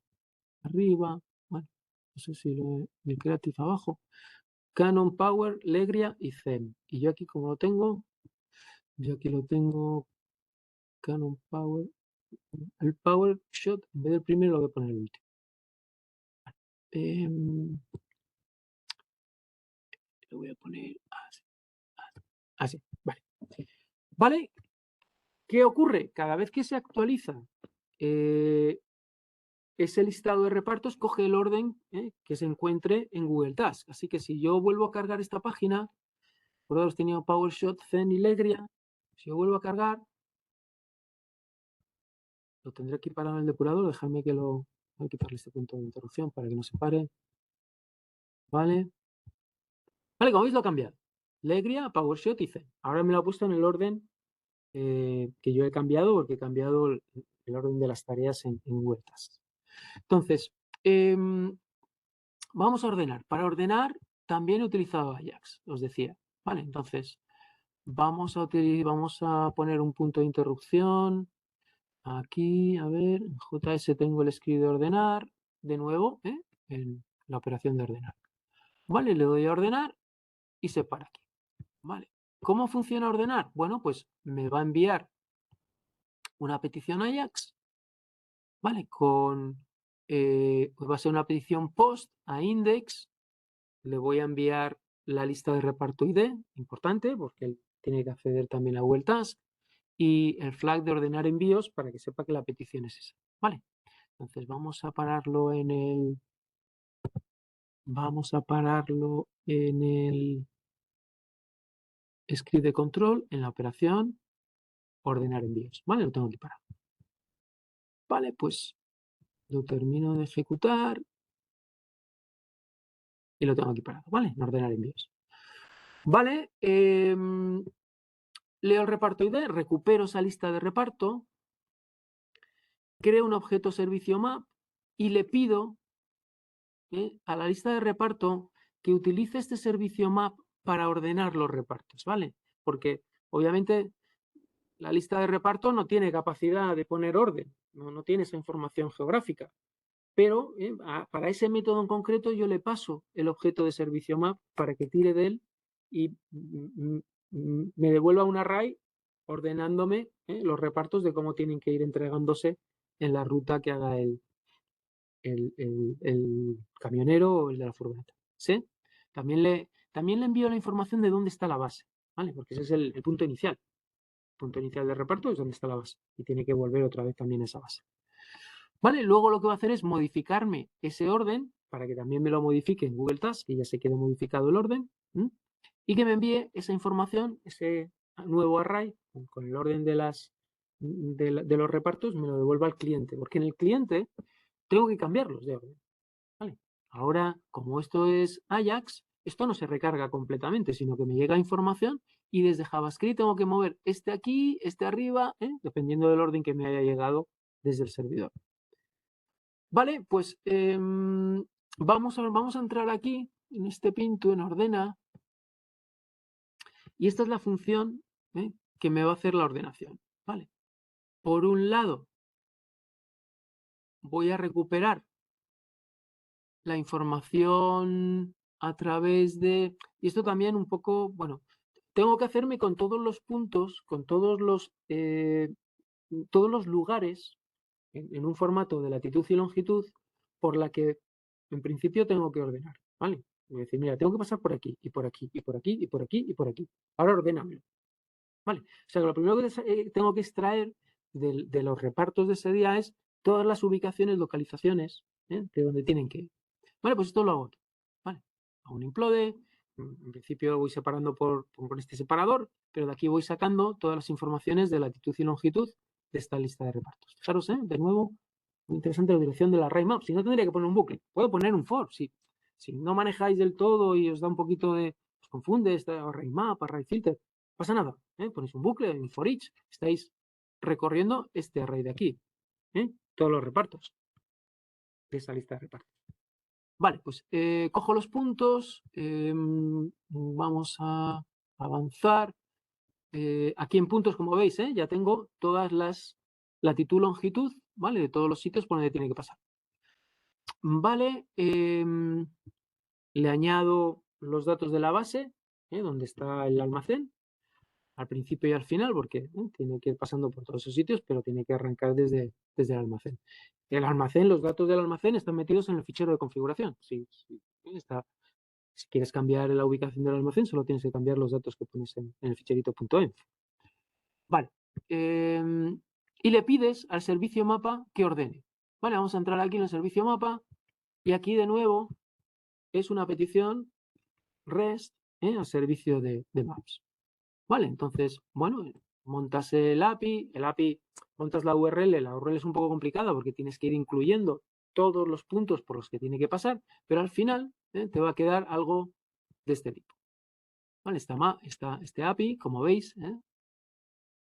arriba, ¿vale? No sé si el creative abajo. Canon, Power, Legria y Zen. Y yo aquí como lo tengo, yo aquí lo tengo, Canon, Power, el Power Shot, en vez del primero lo voy a poner el último. Lo voy a poner así, vale. ¿Vale? ¿Qué ocurre? Cada vez que se actualiza ese listado de repartos, coge el orden que se encuentre en Google Task. Así que si yo vuelvo a cargar esta página, por ahora tenía PowerShot, Zen y Legria, si yo vuelvo a cargar, lo tendré aquí parado en el depurador, déjame que voy a quitarle este punto de interrupción para que no se pare. Vale. Vale, como veis lo he cambiado. Legria, PowerShot y Zen. Ahora me lo ha puesto en el orden que yo he cambiado, porque he cambiado el orden de las tareas en Google Tasks. Entonces, vamos a ordenar. Para ordenar también he utilizado Ajax, os decía. Vale, entonces vamos a poner un punto de interrupción. Aquí, a ver, en JS tengo el script de ordenar, de nuevo, en la operación de ordenar. Vale, le doy a ordenar y se para aquí. Vale. ¿Cómo funciona ordenar? Bueno, pues me va a enviar una petición Ajax, ¿vale? Pues va a ser una petición post a index. Le voy a enviar la lista de reparto ID, importante, porque él tiene que acceder también a Google Task, y el flag de ordenar envíos para que sepa que la petición es esa, ¿vale? Entonces vamos a pararlo en el script de control, en la operación ordenar envíos, ¿vale? Lo tengo aquí parado. Vale, pues lo termino de ejecutar y lo tengo aquí parado, ¿vale? En ordenar envíos. Vale, leo el reparto ID, recupero esa lista de reparto, creo un objeto servicio map y le pido a la lista de reparto que utilice este servicio map para ordenar los repartos, ¿vale? Porque obviamente la lista de reparto no tiene capacidad de poner orden, no tiene esa información geográfica. Pero para ese método en concreto yo le paso el objeto de servicio map para que tire de él y me devuelva un array ordenándome los repartos de cómo tienen que ir entregándose en la ruta que haga el camionero o el de la furgoneta. ¿Sí? También le envío la información de dónde está la base, ¿vale? Porque ese es el punto inicial. El punto inicial del reparto es dónde está la base y tiene que volver otra vez también a esa base. ¿Vale? Luego lo que va a hacer es modificarme ese orden para que también me lo modifique en Google Tasks, que ya se quede modificado el orden, y que me envíe esa información, ese nuevo array con el orden de los repartos, me lo devuelva al cliente, porque en el cliente tengo que cambiarlos de orden. ¿Vale? Ahora, como esto es Ajax, esto no se recarga completamente, sino que me llega información y desde JavaScript tengo que mover este aquí, este arriba, dependiendo del orden que me haya llegado desde el servidor. Vale, pues vamos a entrar aquí en este pinto, en ordena, y esta es la función que me va a hacer la ordenación. Vale. Por un lado, voy a recuperar la información a través de, y esto también un poco, bueno, tengo que hacerme con todos los puntos, con todos los lugares en un formato de latitud y longitud por la que en principio tengo que ordenar, ¿vale? Voy a decir, mira, tengo que pasar por aquí, y por aquí, y por aquí, y por aquí, y por aquí. Ahora ordénamelo, ¿vale? O sea, que lo primero que tengo que extraer de los repartos de ese día es todas las ubicaciones, localizaciones, de donde tienen que ir. Vale, pues esto lo hago aquí, ¿vale? Hago un implode, en principio voy separando con este separador, pero de aquí voy sacando todas las informaciones de latitud y longitud de esta lista de repartos. Fijaros, de nuevo, muy interesante la dirección de la array map. Si no, tendría que poner un bucle. Puedo poner un for. Si no manejáis del todo y os da un poquito os confunde esta array map, array filter, no pasa nada. Ponéis un bucle, un for each. Estáis recorriendo este array de aquí. Todos los repartos de esa lista de repartos. Vale, pues cojo los puntos, vamos a avanzar. Aquí en puntos, como veis, ya tengo todas las latitud, longitud, ¿vale? De todos los sitios por donde tiene que pasar. Vale, le añado los datos de la base, donde está el almacén, al principio y al final, porque tiene que ir pasando por todos esos sitios, pero tiene que arrancar desde el almacén. Los datos del almacén están metidos en el fichero de configuración. Si quieres cambiar la ubicación del almacén, solo tienes que cambiar los datos que pones en el ficherito .env. Vale. Y le pides al servicio mapa que ordene. Vale, vamos a entrar aquí en el servicio mapa y aquí de nuevo es una petición REST al servicio de maps. Vale, entonces, bueno, montas el API, montas la URL es un poco complicada porque tienes que ir incluyendo todos los puntos por los que tiene que pasar, pero al final te va a quedar algo de este tipo. ¿vale? Este API, como veis,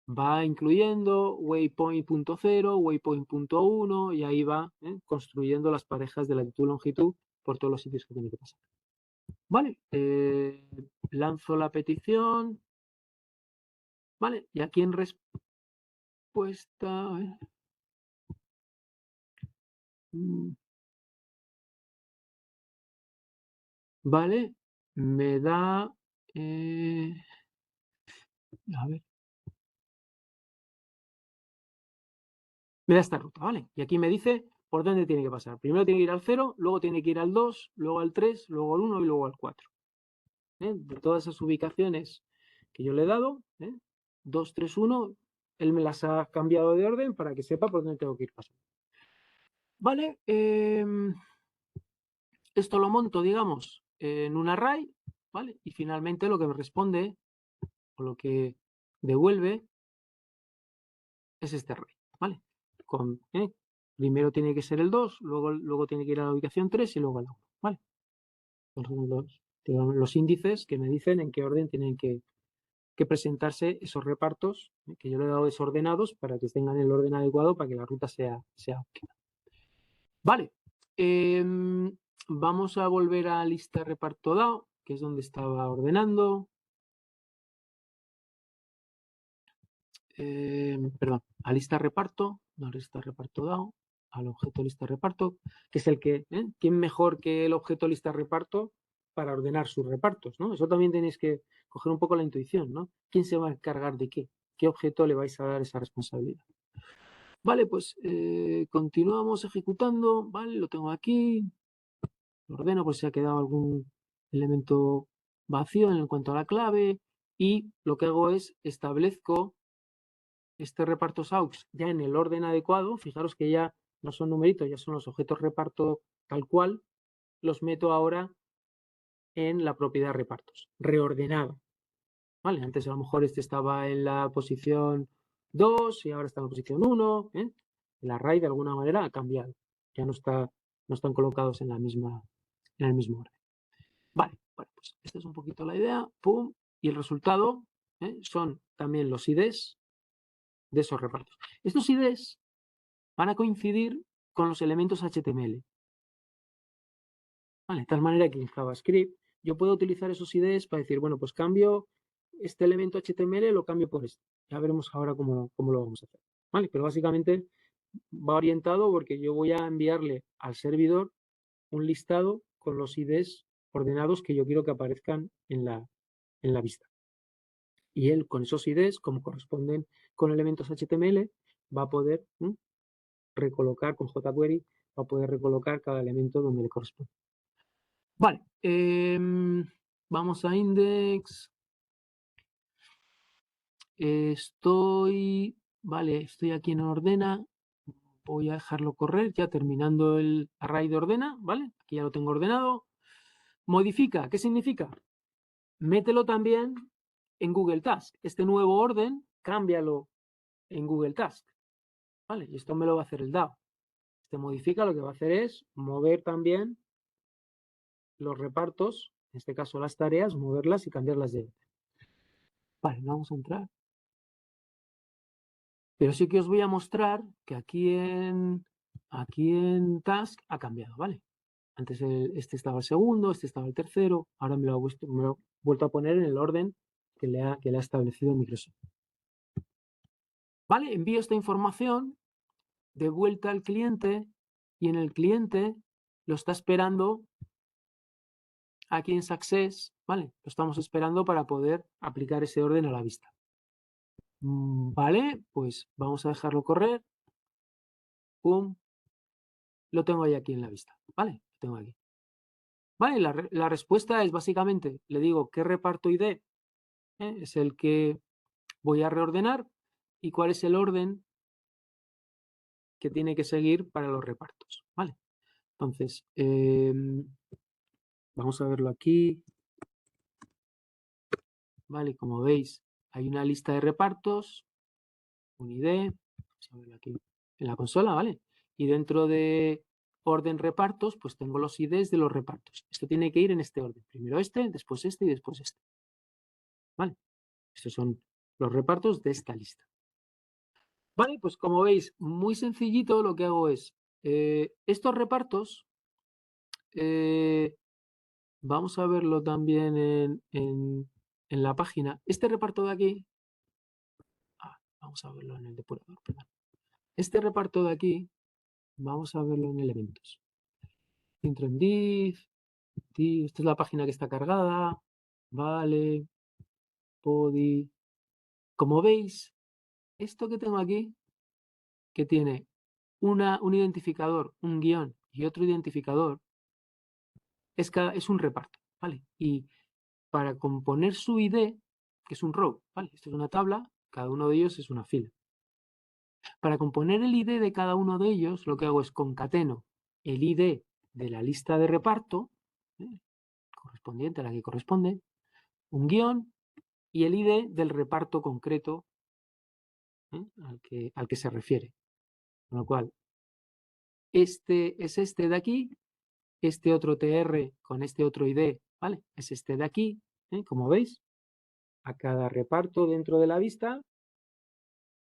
va incluyendo waypoint.0, waypoint.1 y ahí va construyendo las parejas de latitud y longitud por todos los sitios que tiene que pasar. Vale, lanzo la petición, vale, y aquí en respuesta, a ver, vale, me da, a ver, me da esta ruta, ¿vale? Y aquí me dice por dónde tiene que pasar. Primero tiene que ir al 0, luego tiene que ir al 2, luego al 3, luego al 1 y luego al 4. De todas esas ubicaciones que yo le he dado, 2, 3, 1, él me las ha cambiado de orden para que sepa por dónde tengo que ir pasando. Vale, esto lo monto, digamos, en un array, ¿vale? Y finalmente lo que me responde o lo que devuelve es este array, ¿vale? Primero tiene que ser el 2, luego tiene que ir a la ubicación 3 y luego a la 1, ¿vale? Son los índices que me dicen en qué orden tienen que presentarse esos repartos que yo le he dado desordenados para que tengan el orden adecuado para que la ruta sea óptima. Vale, vamos a volver a lista reparto dado, que es donde estaba ordenando. Perdón, a lista reparto, no a lista reparto dado, al objeto lista reparto, que es el que, ¿quién mejor que el objeto lista reparto para ordenar sus repartos, ¿no? Eso también tenéis que coger un poco la intuición, ¿no? ¿Quién se va a encargar de qué? ¿Qué objeto le vais a dar esa responsabilidad? Vale, pues continuamos ejecutando, vale, lo tengo aquí, lo ordeno por si ha quedado algún elemento vacío en cuanto a la clave y lo que hago es establezco este reparto aux ya en el orden adecuado. Fijaros que ya no son numeritos, ya son los objetos reparto tal cual, los meto ahora en la propiedad repartos, reordenado. ¿Vale? Antes a lo mejor este estaba en la posición 2 y ahora está en la posición 1. El array de alguna manera ha cambiado. Ya no están colocados en el mismo orden. Vale, bueno, pues esta es un poquito la idea. Pum, y el resultado son también los IDs de esos repartos. Estos IDs van a coincidir con los elementos HTML. ¿Vale? De tal manera que en JavaScript yo puedo utilizar esos IDs para decir, bueno, pues cambio este elemento HTML, lo cambio por este. Ya veremos ahora cómo lo vamos a hacer. ¿Vale? Pero básicamente va orientado porque yo voy a enviarle al servidor un listado con los IDs ordenados que yo quiero que aparezcan en la vista. Y él con esos IDs, como corresponden con elementos HTML, va a poder recolocar con jQuery, va a poder recolocar cada elemento donde le corresponde. Vale, vamos a index. Estoy aquí en ordena. Voy a dejarlo correr, ya terminando el array de ordena, ¿vale? Aquí ya lo tengo ordenado. Modifica, ¿qué significa? Mételo también en Google Task. Este nuevo orden, cámbialo en Google Task, ¿vale? Y esto me lo va a hacer el DAO. Este modifica, lo que va a hacer es mover también los repartos, en este caso las tareas, moverlas y cambiarlas de orden. Vale, vamos a entrar. Pero sí que os voy a mostrar que aquí en Task ha cambiado, ¿vale? Antes este estaba el segundo, este estaba el tercero, ahora me lo he vuelto a poner en el orden que le ha establecido Microsoft. Vale, envío esta información de vuelta al cliente y en el cliente lo está esperando aquí en Success, ¿vale? Lo estamos esperando para poder aplicar ese orden a la vista. Vale, pues vamos a dejarlo correr. Pum. Lo tengo ahí aquí en la vista, ¿vale? Lo tengo aquí. Vale, la respuesta es básicamente, le digo qué reparto ID es el que voy a reordenar y cuál es el orden que tiene que seguir para los repartos, ¿vale? Entonces, vamos a verlo aquí. Vale, como veis, hay una lista de repartos, un ID, vamos a verlo aquí en la consola, ¿vale? Y dentro de orden repartos, pues tengo los IDs de los repartos. Esto tiene que ir en este orden. Primero este, después este y después este. ¿vale? Estos son los repartos de esta lista. Vale, pues como veis, muy sencillito lo que hago es, estos repartos, vamos a verlo también en la página. Este reparto de aquí, vamos a verlo en el depurador, perdón. Este reparto de aquí, vamos a verlo en elementos. Entro en div, esta es la página que está cargada, vale, body. Como veis, esto que tengo aquí, que tiene un identificador, un guión y otro identificador, es un reparto, ¿vale? Y para componer su ID, que es un row, ¿vale? Esto es una tabla, cada uno de ellos es una fila. Para componer el ID de cada uno de ellos, lo que hago es concateno el ID de la lista de reparto, correspondiente a la que corresponde, un guión y el ID del reparto concreto al que se refiere. Con lo cual, este es este de aquí, este otro TR con este otro ID, ¿vale? Es este de aquí, como veis, a cada reparto dentro de la vista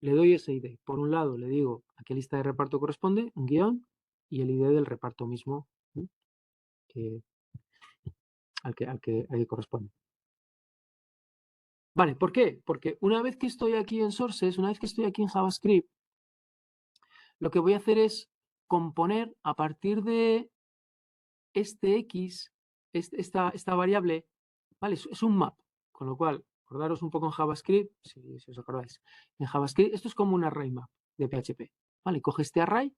le doy ese ID. Por un lado le digo a qué lista de reparto corresponde, un guión, y el ID del reparto mismo al que corresponde. Vale, ¿por qué? Porque una vez que estoy aquí en Sources, una vez que estoy aquí en JavaScript, lo que voy a hacer es componer a partir de este X, esta variable, ¿vale? Es un map, con lo cual, acordaros un poco en JavaScript, si os acordáis. En JavaScript esto es como un array map de PHP, ¿vale? Coge este array,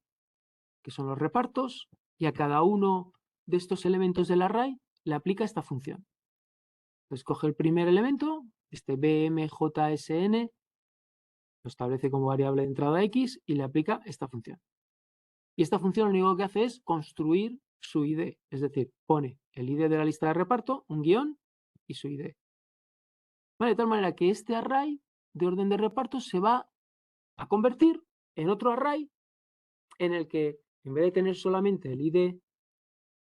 que son los repartos, y a cada uno de estos elementos del array le aplica esta función. Entonces coge el primer elemento, este bmjsn, lo establece como variable de entrada X y le aplica esta función. Y esta función lo único que hace es construir su ID, es decir, pone el ID de la lista de reparto, un guión y su ID. ¿Vale? De tal manera que este array de orden de reparto se va a convertir en otro array en el que en vez de tener solamente el ID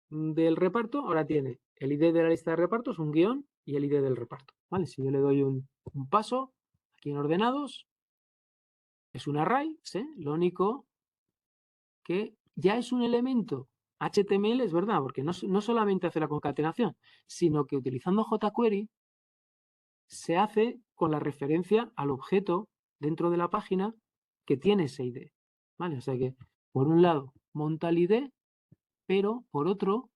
del reparto, ahora tiene el ID de la lista de repartos, un guión y el ID del reparto. ¿Vale? Si yo le doy un paso aquí en ordenados, es un array, ¿sí? Lo único que ya es un elemento HTML, es verdad, porque no solamente hace la concatenación, sino que utilizando jQuery se hace con la referencia al objeto dentro de la página que tiene ese ID. ¿Vale? O sea que, por un lado, monta el ID, pero por otro,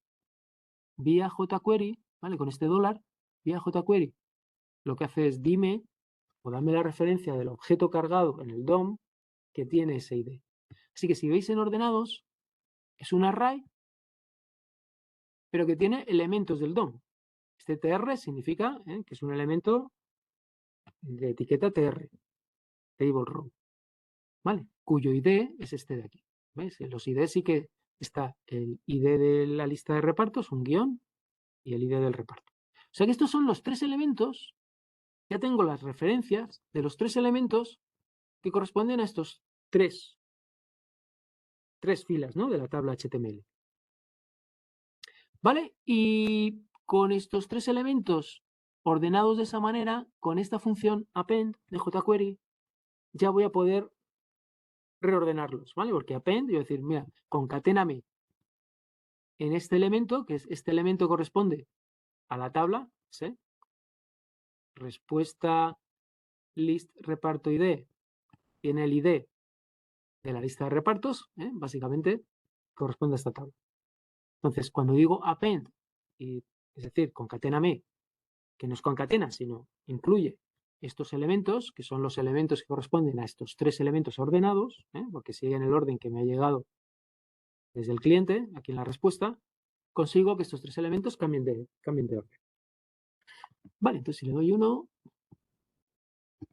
vía jQuery, ¿vale? Con este dólar, vía jQuery, lo que hace es dime o dame la referencia del objeto cargado en el DOM que tiene ese ID. Así que si veis en ordenados, es un array, pero que tiene elementos del DOM. Este TR significa que es un elemento de etiqueta TR, table row, ¿vale? Cuyo ID es este de aquí. ¿Veis? En los ID sí que está el ID de la lista de repartos, un guión, y el ID del reparto. O sea que estos son los tres elementos, ya tengo las referencias de los tres elementos que corresponden a estos tres filas, ¿no? De la tabla HTML. ¿Vale? Y con estos tres elementos ordenados de esa manera, con esta función append de jQuery, ya voy a poder reordenarlos, ¿vale? Porque append, yo voy a decir, mira, concaténame en este elemento, que es este elemento corresponde a la tabla, ¿sí? Respuesta list reparto ID tiene el ID de la lista de repartos, básicamente corresponde a esta tabla. Entonces, cuando digo append, es decir, concaténame, que no es concatena, sino incluye estos elementos, que son los elementos que corresponden a estos tres elementos ordenados, porque siguen el orden que me ha llegado desde el cliente, aquí en la respuesta, consigo que estos tres elementos cambien de orden. Vale, entonces si le doy uno,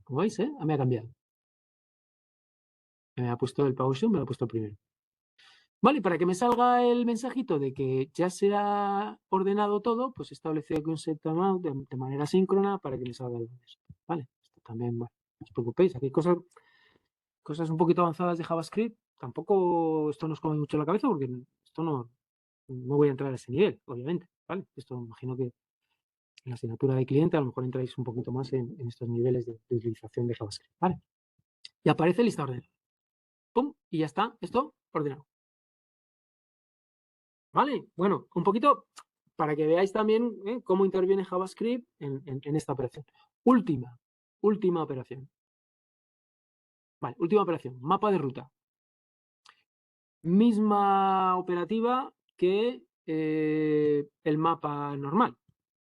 como veis, me ha cambiado. Me ha puesto el PowerShell, me lo ha puesto el primero. Vale, para que me salga el mensajito de que ya se ha ordenado todo, pues he establecido aquí un setAmount de manera síncrona para que me salga el lunes. Vale, esto también, bueno, no os preocupéis, aquí hay cosas un poquito avanzadas de JavaScript. Tampoco esto nos come mucho la cabeza porque esto no voy a entrar a ese nivel, obviamente, ¿vale? Esto imagino que En la asignatura de cliente a lo mejor entráis un poquito más en estos niveles de utilización de JavaScript, ¿vale? Y aparece lista ordenada. ¡Pum! Y ya está, esto ordenado. ¿Vale? Bueno, un poquito para que veáis también cómo interviene JavaScript en esta operación. Última operación. Vale, última operación, mapa de ruta. Misma operativa que el mapa normal.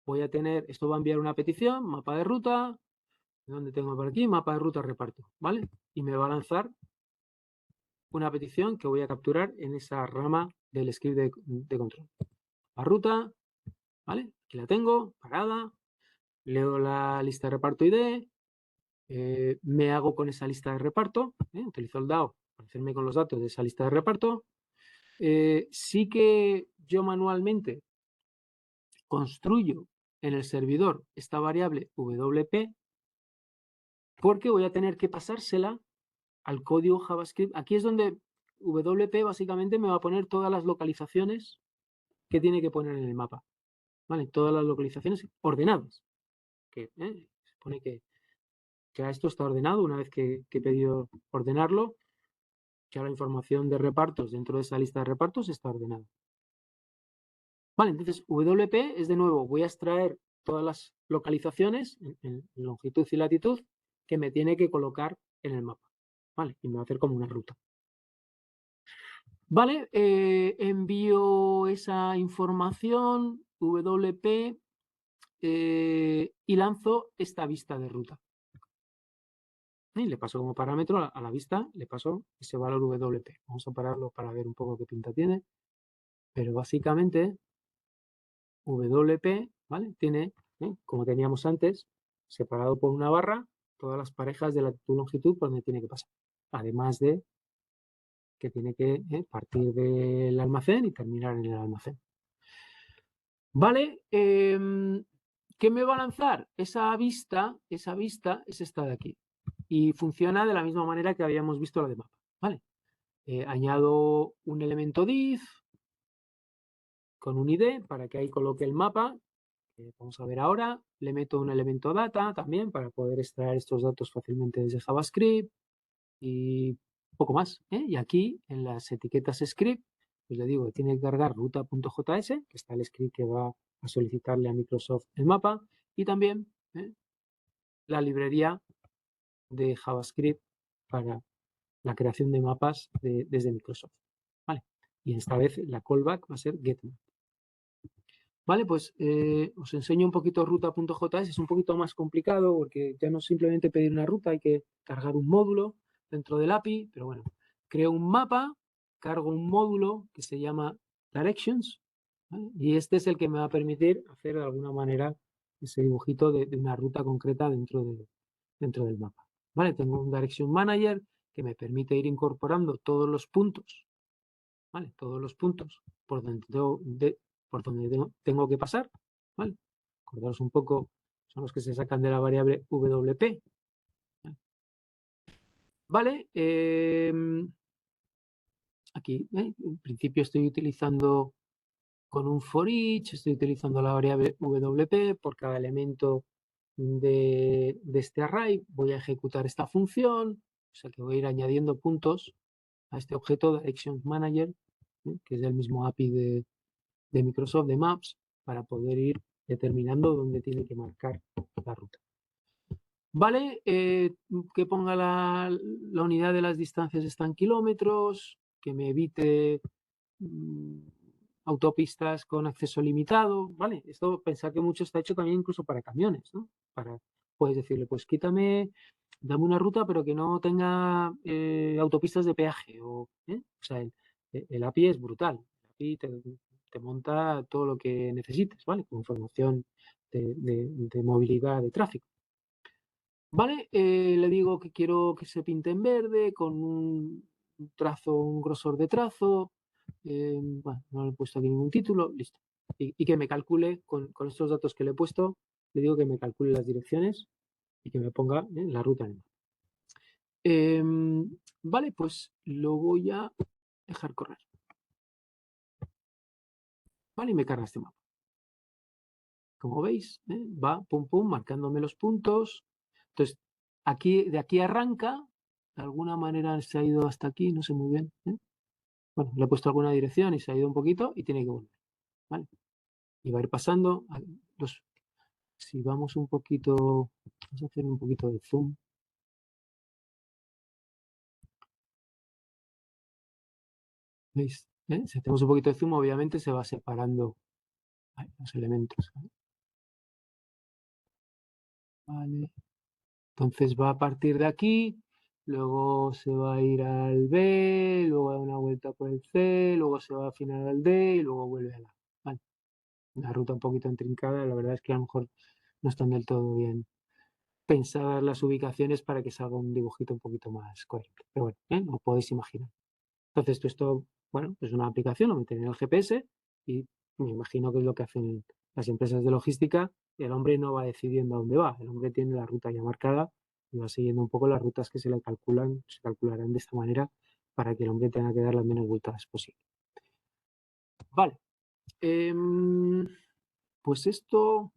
Voy a tener, esto va a enviar una petición, mapa de ruta, ¿dónde tengo por aquí? Mapa de ruta reparto, ¿vale? Y me va a lanzar una petición que voy a capturar en esa rama del script de control. La ruta, ¿vale? Aquí la tengo, parada, leo la lista de reparto ID, me hago con esa lista de reparto, utilizo el DAO para hacerme con los datos de esa lista de reparto. Sí que yo manualmente construyo en el servidor esta variable WP porque voy a tener que pasársela al código JavaScript. Aquí es donde WP básicamente me va a poner todas las localizaciones que tiene que poner en el mapa. ¿Vale? Todas las localizaciones ordenadas. Que se supone que ya esto está ordenado una vez que he pedido ordenarlo. Ya la información de repartos dentro de esa lista de repartos está ordenada. Vale, entonces WP es de nuevo, voy a extraer todas las localizaciones en longitud y latitud que me tiene que colocar en el mapa. Vale, y me va a hacer como una ruta. Vale, envío esa información, WP, y lanzo esta vista de ruta. Y le paso como parámetro a la vista, le paso ese valor WP. Vamos a pararlo para ver un poco qué pinta tiene. Pero básicamente WP, ¿vale? Tiene, como teníamos antes, separado por una barra, todas las parejas de latitud y longitud por donde tiene que pasar. Además de que tiene que partir del almacén y terminar en el almacén. Vale, ¿qué me va a lanzar? Esa vista es esta de aquí. Y funciona de la misma manera que habíamos visto la de mapa. Vale. Añado un elemento div con un ID para que ahí coloque el mapa. Vamos a ver ahora. Le meto un elemento data también para poder extraer estos datos fácilmente desde JavaScript y poco más. Y aquí en las etiquetas script, pues le digo que tiene que cargar ruta.js, que está el script que va a solicitarle a Microsoft el mapa, y también la librería de JavaScript para la creación de mapas desde Microsoft. ¿Vale? Y esta vez la callback va a ser getMap. Vale, pues os enseño un poquito ruta.js, es un poquito más complicado porque ya no es simplemente pedir una ruta, hay que cargar un módulo dentro del API, pero bueno, creo un mapa, cargo un módulo que se llama Directions, ¿vale? Y este es el que me va a permitir hacer de alguna manera ese dibujito de una ruta concreta dentro del mapa. ¿Vale? Tengo un Direction Manager que me permite ir incorporando todos los puntos, ¿vale? Todos los puntos por donde tengo que pasar, ¿vale? Acordaros un poco, son los que se sacan de la variable WP. ¿Vale? Aquí, en principio estoy utilizando con un for each, estoy utilizando la variable WP por cada elemento de este array. Voy a ejecutar esta función, o sea que voy a ir añadiendo puntos a este objeto Directions Manager, que es del mismo API de Microsoft de Maps, para poder ir determinando dónde tiene que marcar la ruta. Vale, que ponga la unidad de las distancias está en kilómetros, que me evite autopistas con acceso limitado, ¿vale? Esto pensar que mucho está hecho también incluso para camiones, ¿no? Puedes decirle, pues dame una ruta pero que no tenga autopistas de peaje. O sea, el API es brutal. El API te monta todo lo que necesites, ¿vale? Con información de movilidad de tráfico. ¿Vale? Le digo que quiero que se pinte en verde con un trazo, un grosor de trazo. Bueno, no le he puesto aquí ningún título, listo. Y que me calcule con estos datos que le he puesto, le digo que me calcule las direcciones y que me ponga la ruta en el mapa. Vale, pues lo voy a dejar correr. Vale, y me carga este mapa. como veis, va pum pum marcándome los puntos. Entonces, de aquí arranca, de alguna manera se ha ido hasta aquí, no sé muy bien. Bueno, le he puesto alguna dirección y se ha ido un poquito y tiene que volver, ¿vale? Y va a ir pasando. Si vamos un poquito, vamos a hacer un poquito de zoom. ¿Veis? Si hacemos un poquito de zoom, obviamente se va separando los elementos. Vale. Entonces va a partir de aquí, luego se va a ir al B, luego da una vuelta por el C, luego se va a afinar al D y luego vuelve a la A. Vale. Una ruta un poquito intrincada, la verdad es que a lo mejor no están del todo bien pensadas las ubicaciones para que salga un dibujito un poquito más coherente. Pero bueno, lo podéis imaginar. Entonces, esto, bueno, es una aplicación, lo meten en el GPS y me imagino que es lo que hacen las empresas de logística. El hombre no va decidiendo a dónde va, el hombre tiene la ruta ya marcada y va siguiendo un poco las rutas que se le calculan, se calcularán de esta manera para que el hombre tenga que dar las menos vueltas posible. Vale. Pues esto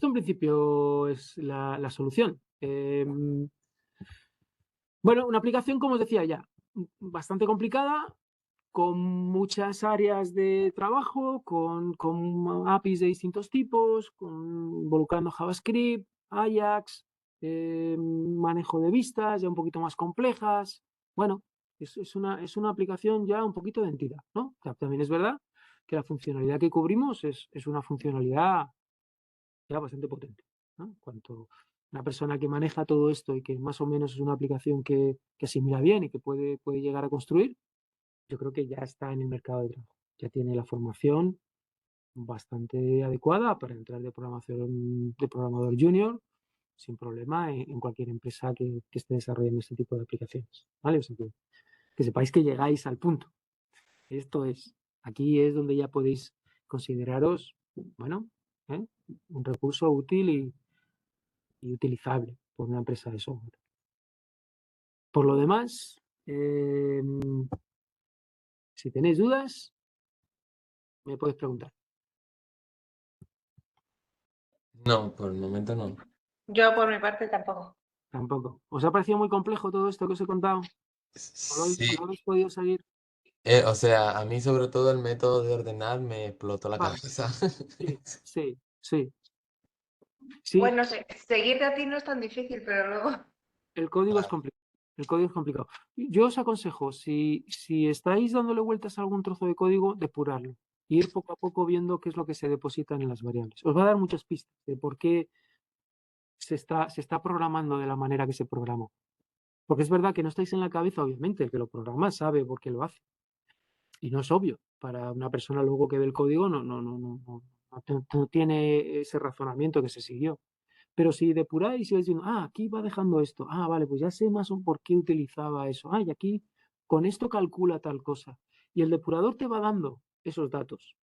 en principio es la solución. Bueno, una aplicación, como os decía ya, bastante complicada, con muchas áreas de trabajo, con APIs de distintos tipos, involucrando JavaScript, Ajax, manejo de vistas ya un poquito más complejas. Bueno, es una aplicación ya un poquito de entidad, ¿no? También es verdad que la funcionalidad que cubrimos es una funcionalidad ya bastante potente, ¿no? Cuanto una persona que maneja todo esto y que más o menos es una aplicación que asimila bien y que puede llegar a construir, yo creo que ya está en el mercado de trabajo. Ya tiene la formación bastante adecuada para entrar de programador junior sin problema en cualquier empresa que esté desarrollando este tipo de aplicaciones, ¿vale? O sea que sepáis que llegáis al punto. Aquí es donde ya podéis consideraros, bueno, un recurso útil y utilizable por una empresa de software. Por lo demás, si tenéis dudas, me podéis preguntar. No, por el momento no. Yo por mi parte tampoco. Tampoco. ¿Os ha parecido muy complejo todo esto que os he contado? ¿O Sí, lo habéis podido seguir? o sea, a mí sobre todo el método de ordenar me explotó la Vale. cabeza. Sí. Sí, Bueno, seguirte a ti no es tan difícil, pero luego... el código es Claro. complicado. El código es complicado. Yo os aconsejo, si estáis dándole vueltas a algún trozo de código, depurarlo. E ir poco a poco viendo qué es lo que se deposita en las variables. Os va a dar muchas pistas de por qué se está programando de la manera que se programó. Porque es verdad que no estáis en la cabeza, obviamente, el que lo programa sabe por qué lo hace. Y no es obvio. Para una persona luego que ve el código no tiene ese razonamiento que se siguió. Pero si depuráis y vais diciendo, aquí va dejando esto, vale, pues ya sé más o por qué utilizaba eso, y aquí con esto calcula tal cosa. Y el depurador te va dando esos datos,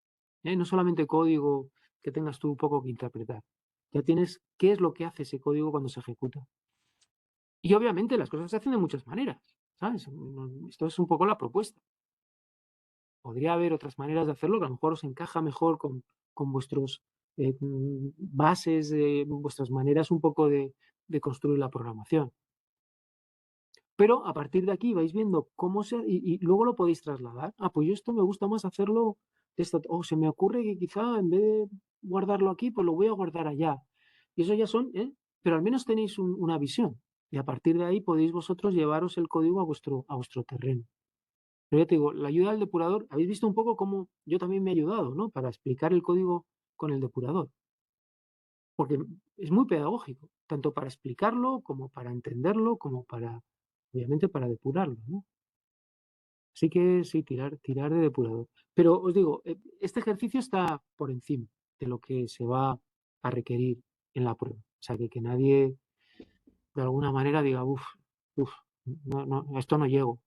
no solamente código que tengas tú un poco que interpretar. Ya tienes qué es lo que hace ese código cuando se ejecuta. Y obviamente las cosas se hacen de muchas maneras, ¿sabes? Esto es un poco la propuesta. Podría haber otras maneras de hacerlo que a lo mejor os encaja mejor con vuestros bases, vuestras maneras un poco de construir la programación. Pero a partir de aquí vais viendo cómo y luego lo podéis trasladar. Pues yo esto me gusta más hacerlo de esta, o se me ocurre que quizá en vez de guardarlo aquí, pues lo voy a guardar allá. Y eso ya son, pero al menos tenéis una visión. Y a partir de ahí podéis vosotros llevaros el código a vuestro terreno. Pero ya te digo, la ayuda del depurador, habéis visto un poco cómo yo también me he ayudado, ¿no? Para explicar el código con el depurador. Porque es muy pedagógico, tanto para explicarlo como para entenderlo, como para, obviamente, para depurarlo, ¿no? Así que sí, tirar de depurador. Pero os digo, este ejercicio está por encima de lo que se va a requerir en la prueba. O sea, que nadie de alguna manera diga, esto no llego.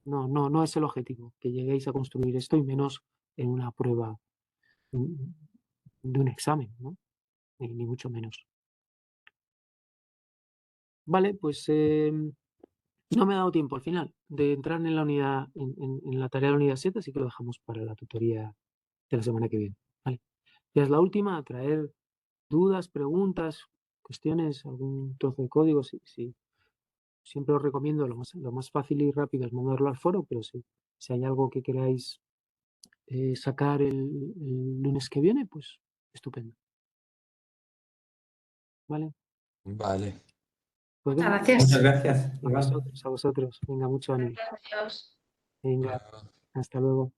No es el objetivo, que lleguéis a construir esto y menos en una prueba de un examen, ¿no? Ni mucho menos. Vale, pues no me ha dado tiempo al final de entrar en la unidad, en la tarea de la unidad 7, así que lo dejamos para la tutoría de la semana que viene. Ya es la última, traer dudas, preguntas, cuestiones, algún trozo de código. Sí. Siempre os recomiendo lo más fácil y rápido es mandarlo al foro, pero si hay algo que queráis sacar el lunes que viene, pues estupendo. ¿Vale? Vale. Pues Muchas venga, gracias. Muchas gracias. a Iván. vosotros. Venga, mucho ánimo. Adiós. Venga, hasta luego.